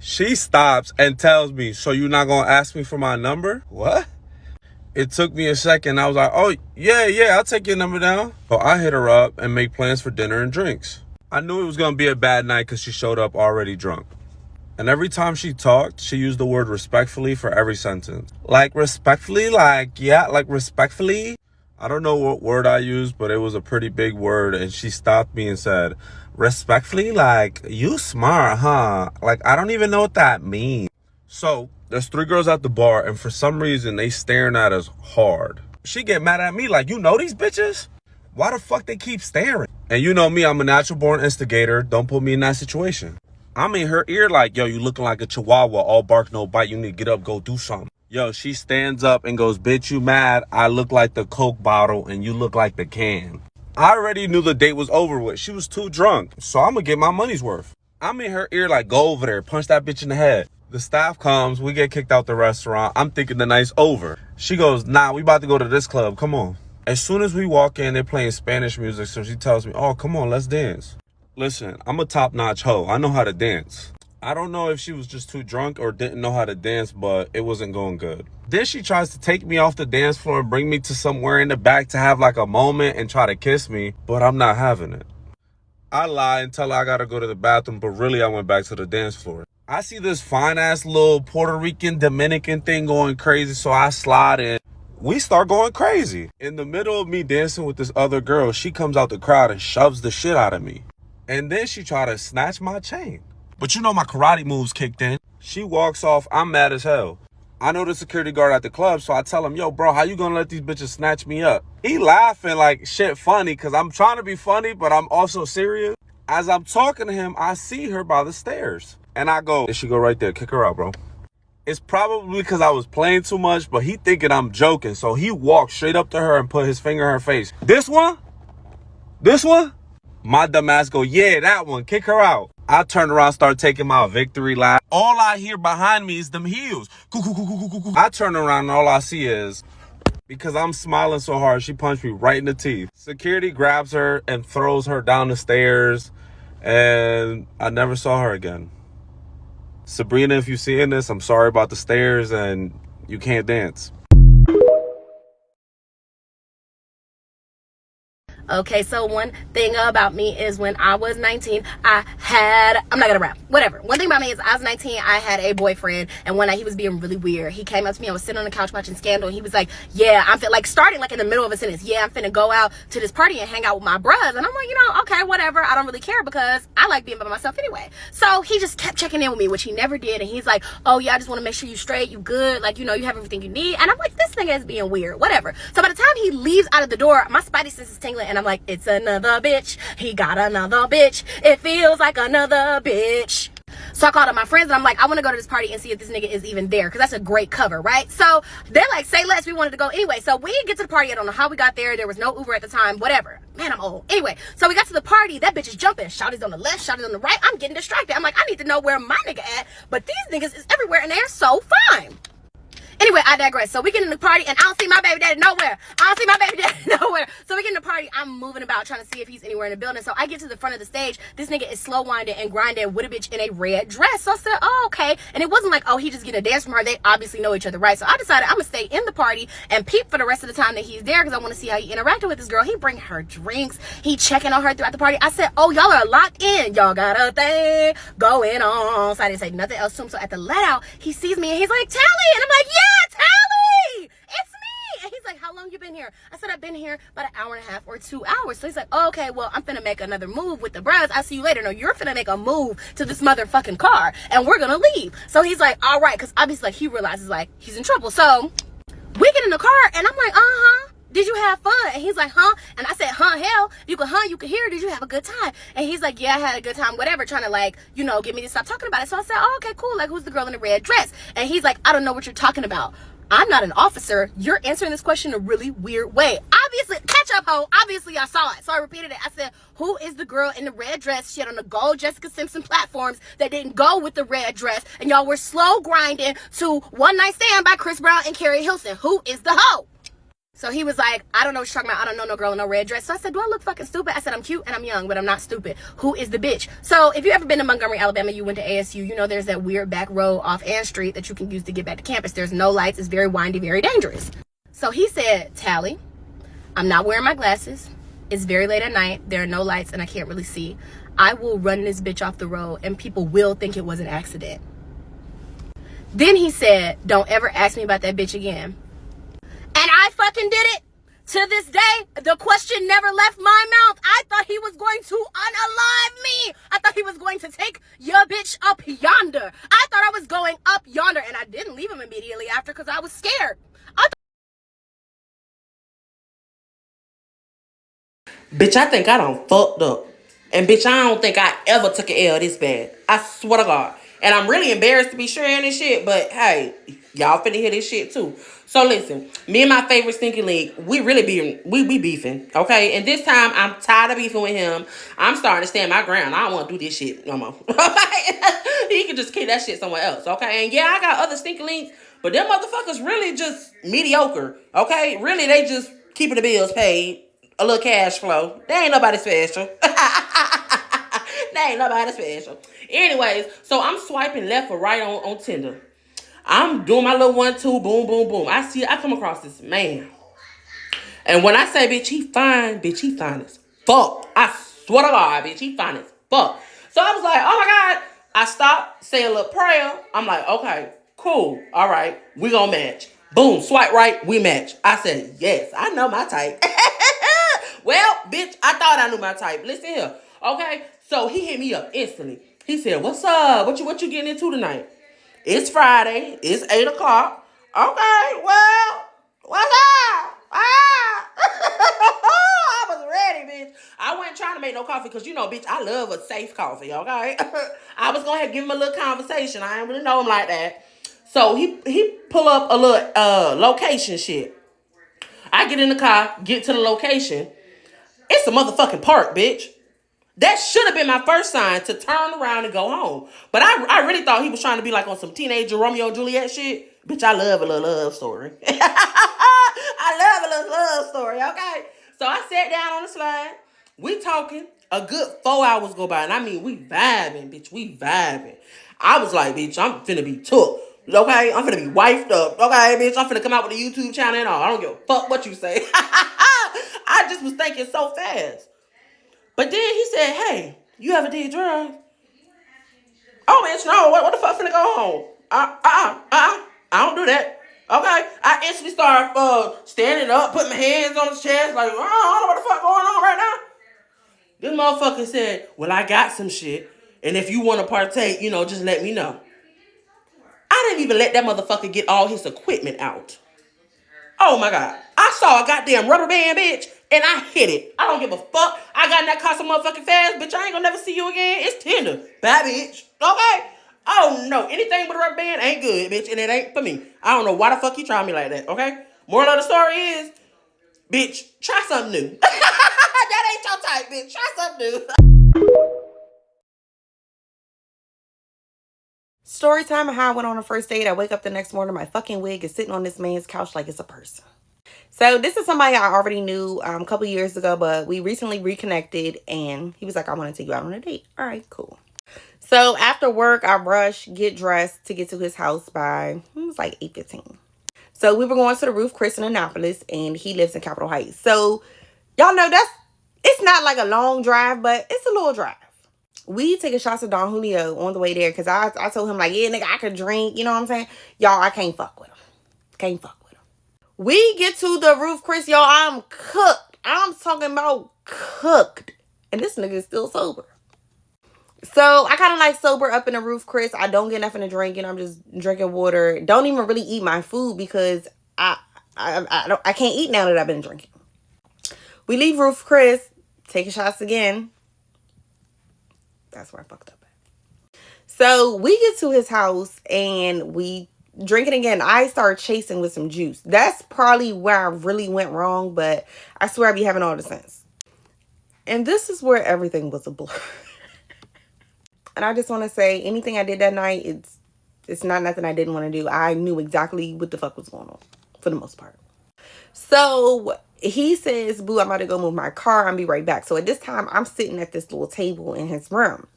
She stops and tells me, so you're not going to ask me for my number? What? It took me a second. I was like, oh, yeah, I'll take your number down. So I hit her up and make plans for dinner and drinks. I knew it was going to be a bad night because she showed up already drunk. And every time she talked, she used the word respectfully for every sentence. Like respectfully, like respectfully. I don't know what word I used, but it was a pretty big word. And she stopped me and said, respectfully, like, you smart, huh? Like, I don't even know what that means. So there's 3 girls at the bar, and for some reason, they staring at us hard. She get mad at me like, you know these bitches? Why the fuck they keep staring? And you know me, I'm a natural born instigator. Don't put me in that situation. I'm in her ear like, yo, you looking like a chihuahua, all bark, no bite. You need to get up, go do something. Yo, she stands up and goes, bitch, you mad? I look like the Coke bottle and you look like the can. I already knew the date was over with. She was too drunk. So I'm going to get my money's worth. I'm in her ear like, go over there, punch that bitch in the head. The staff comes, we get kicked out the restaurant. I'm thinking the night's over. She goes, nah, we about to go to this club. Come on. As soon as we walk in, they're playing Spanish music. So she tells me, oh, come on, let's dance. Listen, I'm a top-notch hoe. I know how to dance. I don't know if she was just too drunk or didn't know how to dance, but it wasn't going good. Then she tries to take me off the dance floor and bring me to somewhere in the back to have like a moment and try to kiss me, but I'm not having it. I lie and tell her I gotta go to the bathroom, but really I went back to the dance floor. I see this fine-ass little Puerto Rican, Dominican thing going crazy, so I slide in. We start going crazy. In the middle of me dancing with this other girl, she comes out the crowd and shoves the shit out of me. And then she tried to snatch my chain. But you know my karate moves kicked in. She walks off. I'm mad as hell. I know the security guard at the club, so I tell him, yo, bro, how you gonna let these bitches snatch me up? He laughing like shit funny because I'm trying to be funny, but I'm also serious. As I'm talking to him, I see her by the stairs. And I go, there she go right there. Kick her out, bro. It's probably because I was playing too much, but he thinking I'm joking. So he walked straight up to her and put his finger in her face. This one? This one? My dumb ass go, yeah, that one. Kick her out. I turn around, start taking my victory lap. All I hear behind me is them heels. I turn around and all I see is, because I'm smiling so hard, she punched me right in the teeth. Security grabs her and throws her down the stairs, and I never saw her again. Sabrina, if you're seeing this, I'm sorry about the stairs and you can't dance. Okay, so one thing about me is when I was 19, I'm not gonna rap, whatever. One thing about me is I was 19, I had a boyfriend, and one night he was being really weird. He came up to me, I was sitting on the couch watching Scandal, and he was like, yeah, I'm starting like in the middle of a sentence, yeah, I'm finna go out to this party and hang out with my bros. And I'm like, you know, okay, whatever, I don't really care because I like being by myself anyway. So he just kept checking in with me, which he never did, and he's like, oh yeah, I just wanna make sure you straight, you good, like, you know, you have everything you need. And I'm like, this nigga is being weird, whatever. So by the time he leaves out of the door, my spidey sense is tingling, and I'm like, it's another bitch. He got another bitch. It feels like another bitch. So I called up my friends and I'm like, I want to go to this party and see if this nigga is even there, because that's a great cover, right? So they're like, say less. We wanted to go anyway. So we get to the party. I don't know how we got there. There was no Uber at the time. Whatever. Man, I'm old. Anyway, so we got to the party. That bitch is jumping. Shawty's on the left. Shawty's on the right. I'm getting distracted. I'm like, I need to know where my nigga at. But these niggas is everywhere and they're so fine. Anyway, I digress. So we get in the party and I don't see my baby daddy nowhere. I don't see my baby daddy nowhere. So we get in the party. I'm moving about trying to see if he's anywhere in the building. So I get to the front of the stage. This nigga is slow winding and grinding with a bitch in a red dress. So I said, oh, okay. And it wasn't like, oh, he just getting a dance from her. They obviously know each other, right? So I decided I'm going to stay in the party and peep for the rest of the time that he's there, because I want to see how he interacted with this girl. He bring her drinks. He checking on her throughout the party. I said, oh, y'all are locked in. Y'all got a thing going on. So I didn't say nothing else to him. So at the let out, he sees me and he's like, Tally. And I'm like, yeah, Tally. It's me. And he's like, how long you been here? I said, I've been here about an hour and a half or 2 hours. So he's like, oh, okay, well, I'm finna make another move with the bros. I'll see you later. No, you're finna make a move to this motherfucking car and we're gonna leave. So he's like, all right, because obviously like he realizes like he's in trouble. So we get in the car and I'm like, did you have fun? And he's like, huh? And I said, hell, you could hear, did you have a good time? And he's like, yeah, I had a good time, whatever, trying to like, you know, get me to stop talking about it. So I said, oh, okay, cool. Like, who's the girl in the red dress? And he's like, I don't know what you're talking about. I'm not an officer. You're answering this question a really weird way. Obviously, catch up, ho. Obviously, I saw it. So I repeated it. I said, who is the girl in the red dress? She had on the gold Jessica Simpson platforms that didn't go with the red dress. And y'all were slow grinding to One Night Stand by Chris Brown and Carrie Hilson. Who is the hoe? So he was like, I don't know what you're talking about. I don't know no girl in no red dress. So I said, do I look fucking stupid? I said, I'm cute and I'm young, but I'm not stupid. Who is the bitch? So if you ever been to Montgomery, Alabama, you went to ASU, you know there's that weird back road off Ann Street that you can use to get back to campus. There's no lights. It's very windy, very dangerous. So he said, Tally, I'm not wearing my glasses. It's very late at night. There are no lights and I can't really see. I will run this bitch off the road and people will think it was an accident. Then he said, don't ever ask me about that bitch again. And I fucking did it. To this day, the question never left my mouth. I thought he was going to unalive me. I thought he was going to take your bitch up yonder. I thought I was going up yonder. And I didn't leave him immediately after because I was scared. Bitch, I think I done fucked up. And bitch, I don't think I ever took an L this bad. I swear to God. And I'm really embarrassed to be sharing this shit, but hey, y'all finna hear this shit too. So listen, me and my favorite stinky link, we be beefing, okay? And this time, I'm tired of beefing with him. I'm starting to stand my ground. I don't want to do this shit no more. He can just keep that shit somewhere else, okay? And yeah, I got other stinky links, but them motherfuckers really just mediocre, okay? Really, they just keeping the bills paid, a little cash flow. They ain't nobody special. They ain't nobody special. Anyways, so I'm swiping left or right on Tinder. I'm doing my little 1-2, boom, boom, boom. I come across this man. And when I say, bitch, he fine as fuck. I swear to God, bitch, he fine as fuck. So I was like, oh my God. I stopped, say a little prayer. I'm like, okay, cool. All right, we gonna match. Boom, swipe right, we match. I said, yes, I know my type. Well, bitch, I thought I knew my type. Listen here, okay? So he hit me up instantly. He said, what's up? What you getting into tonight? It's Friday. It's 8 o'clock. Okay, well, what's up? I was ready, bitch. I wasn't trying to make no coffee because, you know, bitch, I love a safe coffee, okay? I was going to give him a little conversation. I didn't really know him like that. So he pull up a little location shit. I get in the car, get to the location. It's a motherfucking park, bitch. That should have been my first sign to turn around and go home. But I really thought he was trying to be like on some teenager Romeo and Juliet shit. Bitch, I love a little love story. I love a little love story, okay? So I sat down on the slide. We talking. A good 4 hours go by. And I mean, we vibing, bitch. We vibing. I was like, bitch, I'm finna be took. Okay? I'm finna be wifed up. Okay, bitch? I'm finna come out with a YouTube channel and all. I don't give a fuck what you say. I just was thinking so fast. But then he said, hey, you ever did drugs? Oh, bitch, no. What the fuck finna go home? I don't do that. Okay? I instantly start standing up, putting my hands on his chest, like, I don't know what the fuck going on right now. This motherfucker said, well, I got some shit, and if you want to partake, you know, just let me know. I didn't even let that motherfucker get all his equipment out. Oh, my God. I saw a goddamn rubber band, bitch, And I hit it. I don't give a fuck. I got in that car so motherfucking fast, bitch. I ain't gonna never see you again. It's Tinder. Bye, bitch. Okay? Oh, no. Anything with a rubber band ain't good, bitch. And it ain't for me. I don't know why the fuck you trying me like that, okay? Moral of the story is, bitch, try something new. That ain't your type, bitch. Try something new. Story time of how I went on a first date. I wake up the next morning, my fucking wig is sitting on this man's couch like it's a person. So this is somebody I already knew a couple years ago, but we recently reconnected, and he was like, I want to take you out on a date. All right, cool. So after work, I rush, get dressed to get to his house by, it was like 8:15. So we were going to the Roof Chris in Annapolis, and he lives in Capitol Heights. So y'all know it's not like a long drive, but it's a little drive. We taking shots of Don Julio on the way there because I told him, like, yeah, nigga, I could drink. You know what I'm saying? Y'all, I can't fuck with him. Can't fuck with him. We get to the Roof Chris, y'all. I'm cooked. I'm talking about cooked. And this nigga is still sober. So I kind of like sober up in the Roof Chris. I don't get nothing to drink. You know, I'm just drinking water. Don't even really eat my food because I can't eat now that I've been drinking. We leave Roof Chris, taking shots again. That's where I fucked up at. So we get to his house and we drinking again. I start chasing with some juice. That's probably where I really went wrong, but I swear I be having all the sense. And this is where everything was a blur. And I just want to say, anything I did that night, it's not nothing I didn't want to do. I knew exactly what the fuck was going on, for the most part. So he says, boo, I'm about to go move my car. I'll be right back. So at this time, I'm sitting at this little table in his room.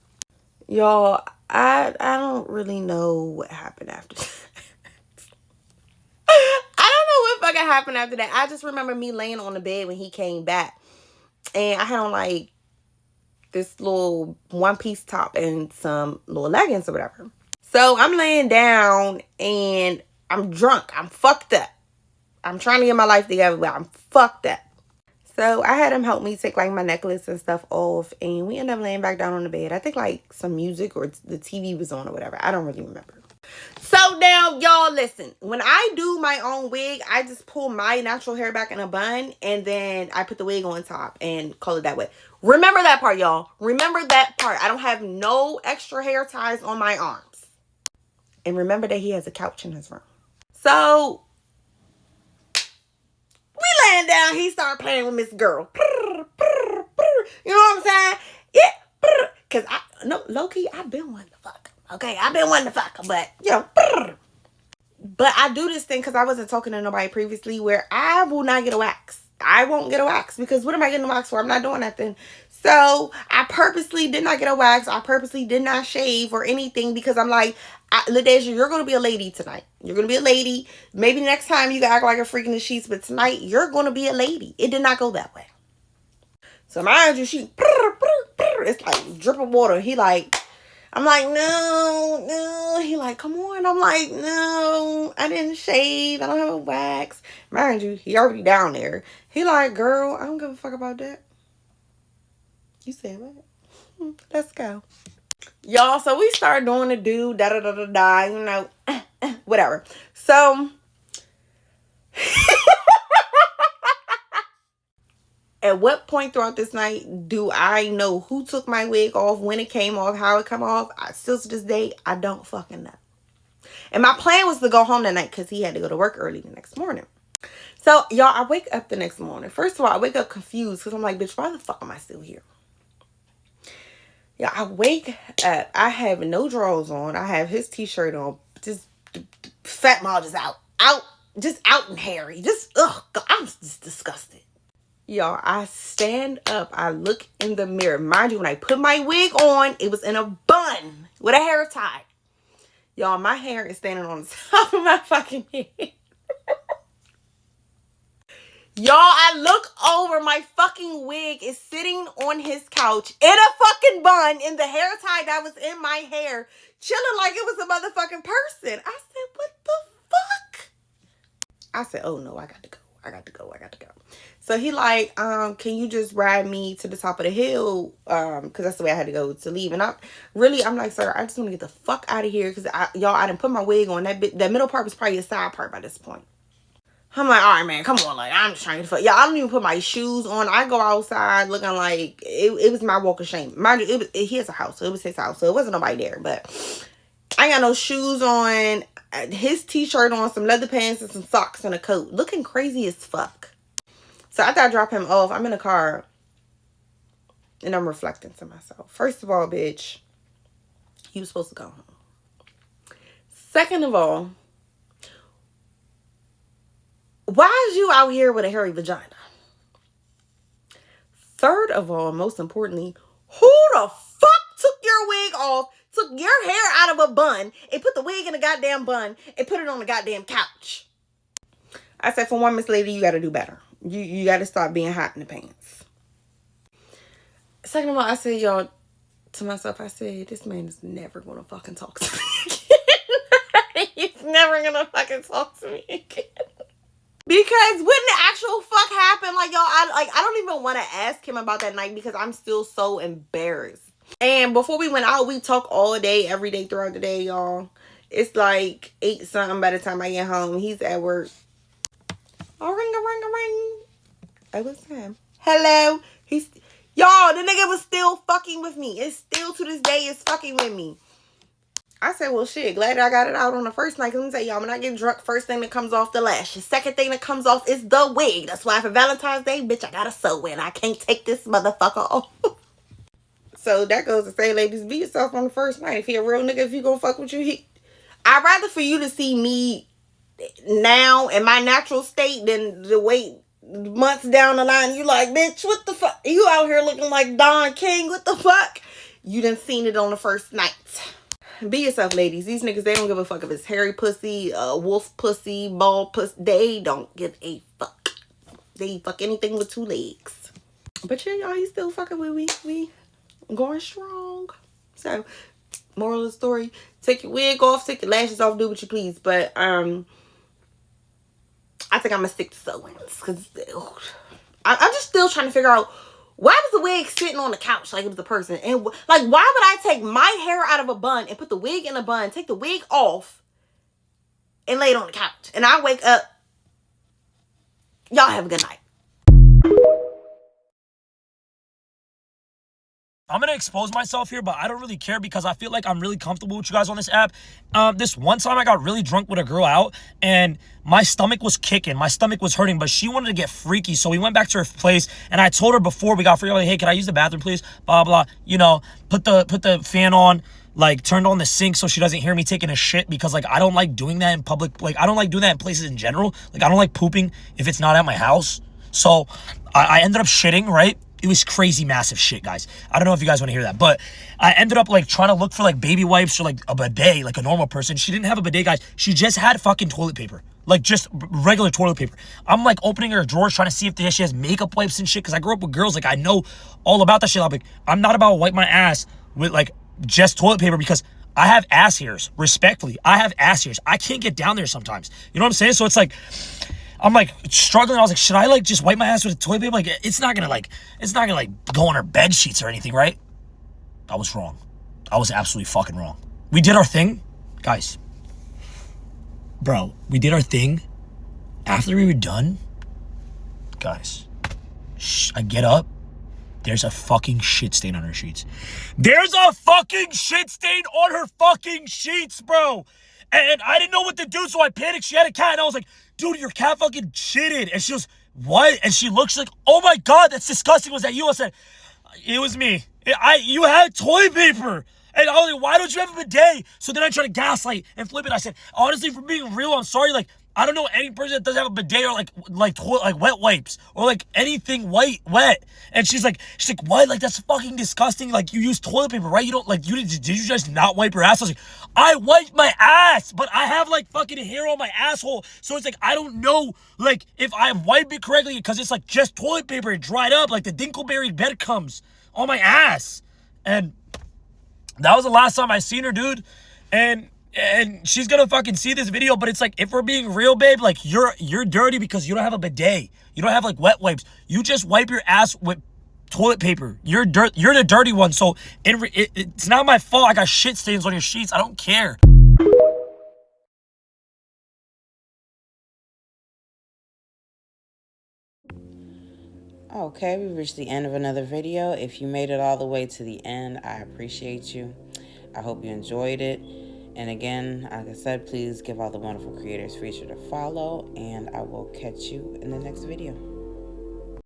Y'all, I don't really know what happened after that. I don't know what fucking happened after that. I just remember me laying on the bed when he came back. And I had on like this little one-piece top and some little leggings or whatever. So I'm laying down and I'm drunk. I'm fucked up. I'm trying to get my life together, but I'm fucked up. So I had him help me take like my necklace and stuff off, and we ended up laying back down on the bed. I think like some music or the TV was on or whatever. I don't really remember. So now, y'all, listen. When I do my own wig, I just pull my natural hair back in a bun, and then I put the wig on top and call it that way. Remember that part, y'all. Remember that part. I don't have no extra hair ties on my arms. And remember that he has a couch in his room. So we laying down. He started playing with Miss Girl. You know what I'm saying? Yeah. Because low-key, I've been wanting to fuck him. Okay, I've been wanting to fuck him, but, you know. But I do this thing because I wasn't talking to nobody previously where I will not get a wax. I won't get a wax because what am I getting a wax for? I'm not doing nothing. So I purposely did not get a wax. I purposely did not shave or anything because I'm like, LaDeja, you're going to be a lady tonight. You're going to be a lady. Maybe next time you can act like a freak in the sheets, but tonight you're going to be a lady. It did not go that way. So mind you, it's like dripping water. He like, I'm like, no. He like, come on. I'm like, no, I didn't shave. I don't have a wax. Mind you, he already down there. He like, girl, I don't give a fuck about that. You said what? Let's go. Y'all, so we started doing the do, da-da-da-da-da, you know, whatever. So, at what point throughout this night do I know who took my wig off, when it came off, how it come off? Still to this day, I don't fucking know. And my plan was to go home that night because he had to go to work early the next morning. So, y'all, I wake up the next morning. First of all, I wake up confused because I'm like, bitch, why the fuck am I still here? Yeah, I wake up. I have no drawers on. I have his t-shirt on. Just fat mall just out and hairy. Just, ugh, God, I'm just disgusted. Y'all, I stand up. I look in the mirror. Mind you, when I put my wig on, it was in a bun with a hair tie. Y'all, my hair is standing on the top of my fucking head. Y'all, I look over, my fucking wig is sitting on his couch in a fucking bun in the hair tie that was in my hair, chilling like it was a motherfucking person. I said, what the fuck? I said, oh no, I got to go. So he like, can you just ride me to the top of the hill? Because that's the way I had to go to leave. And I'm like, sir, I just want to get the fuck out of here. Because y'all, I didn't put my wig on. That middle part was probably a side part by this point. I'm like, all right, man, come on. Like, I'm just trying to fuck. Yeah, I don't even put my shoes on. I go outside looking like it was my walk of shame. Mind you, he has a house, so it was his house, so it wasn't nobody there. But I ain't got no shoes on, his t-shirt on, some leather pants, and some socks and a coat. Looking crazy as fuck. So after I drop him off, I'm in the car, and I'm reflecting to myself. First of all, bitch, he was supposed to go home. Second of all, why is you out here with a hairy vagina? Third of all, most importantly, who the fuck took your wig off, took your hair out of a bun, and put the wig in a goddamn bun, and put it on the goddamn couch? I said, for one, Miss Lady, you got to do better. You got to stop being hot in the pants. Second of all, I said, y'all, to myself, I said, this man is never going to fucking talk to me again. He's never going to fucking talk to me again. Because when the actual fuck happened, like, y'all, I don't even want to ask him about that night because I'm still so embarrassed. And before we went out, we talk all day, every day throughout the day, y'all. It's like 8 something by the time I get home. He's at work. Oh, ring. It was him. Hello. Y'all, the nigga was still fucking with me. It's still to this day is fucking with me. I said, well, shit, glad I got it out on the first night. Cause let me tell y'all, when I get drunk, first thing that comes off the lash. The second thing that comes off is the wig. That's why for Valentine's Day, bitch, I gotta sew in. I can't take this motherfucker off. So that goes to say, ladies, be yourself on the first night. If he a real nigga, if he gonna fuck with you, I'd rather for you to see me now in my natural state than to wait months down the line. You like, bitch, what the fuck? You out here looking like Don King. What the fuck? You done seen it on the first night. Be yourself, ladies. These niggas, they don't give a fuck if it's hairy pussy, wolf pussy, bald pussy. They don't give a fuck. They fuck anything with 2 legs. But yeah, y'all, he's still fucking with me. We going strong. So, moral of the story, take your wig off, take your lashes off, do what you please. But, I think I'm gonna stick to sew-ins. Because I'm just still trying to figure out, why was the wig sitting on the couch like it was a person? And like, why would I take my hair out of a bun and put the wig in a bun, take the wig off, and lay it on the couch? And I wake up. Y'all have a good night. I'm going to expose myself here, but I don't really care because I feel like I'm really comfortable with you guys on this app. This one time I got really drunk with a girl out and my stomach was kicking. My stomach was hurting, but she wanted to get freaky. So we went back to her place and I told her before we got freaky, like, hey, can I use the bathroom, please? Blah, blah, you know, put the fan on, like turned on the sink so she doesn't hear me taking a shit because like I don't like doing that in public. Like I don't like doing that in places in general. Like I don't like pooping if it's not at my house. So I ended up shitting, right? It was crazy massive shit, guys. I don't know if you guys want to hear that, but I ended up like trying to look for like baby wipes or like a bidet, like a normal person. She didn't have a bidet, guys. She just had fucking toilet paper, like just regular toilet paper. I'm like opening her drawers trying to see if she has makeup wipes and shit because I grew up with girls. Like I know all about that shit. I'm like, I'm not about to wipe my ass with like just toilet paper because I have ass hairs, respectfully. I have ass hairs. I can't get down there sometimes. You know what I'm saying? So it's like, I'm like struggling. I was like, should I like just wipe my ass with a toilet paper? Like, it's not gonna go on her bed sheets or anything, right? I was wrong. I was absolutely fucking wrong. We did our thing, guys. Bro, we did our thing. After we were done, guys, I get up. There's a fucking shit stain on her sheets. There's a fucking shit stain on her fucking sheets, bro. And I didn't know what to do, so I panicked. She had a cat, and I was like, dude, your cat fucking shitted. And she goes, what? And she looks like, oh my God, that's disgusting. Was that you? I said, it was me. You had toilet paper. And I was like, why don't you have a bidet? So then I tried to gaslight and flip it. I said, honestly, for being real, I'm sorry. Like, I don't know any person that doesn't have a bidet or like wet wipes or like anything wet. And she's like, what? Like, that's fucking disgusting. Like, you use toilet paper, right? You don't like, did you just not wipe your ass? I was like, I wiped my ass, but I have like fucking hair on my asshole. So it's like, I don't know, like, if I wiped it correctly because it's like just toilet paper. It dried up like the Dinkleberry bed comes on my ass. And that was the last time I seen her, dude. And she's gonna fucking see this video, but it's like, if we're being real, babe, like you're dirty because you don't have a bidet. You don't have like wet wipes. You just wipe your ass with toilet paper. You're the dirty one. So it's not my fault. I got shit stains on your sheets. I don't care. Okay, we reached the end of another video. If you made it all the way to the end, I appreciate you. I hope you enjoyed it. And again, like I said, please give all the wonderful creators feature to follow, and I will catch you in the next video.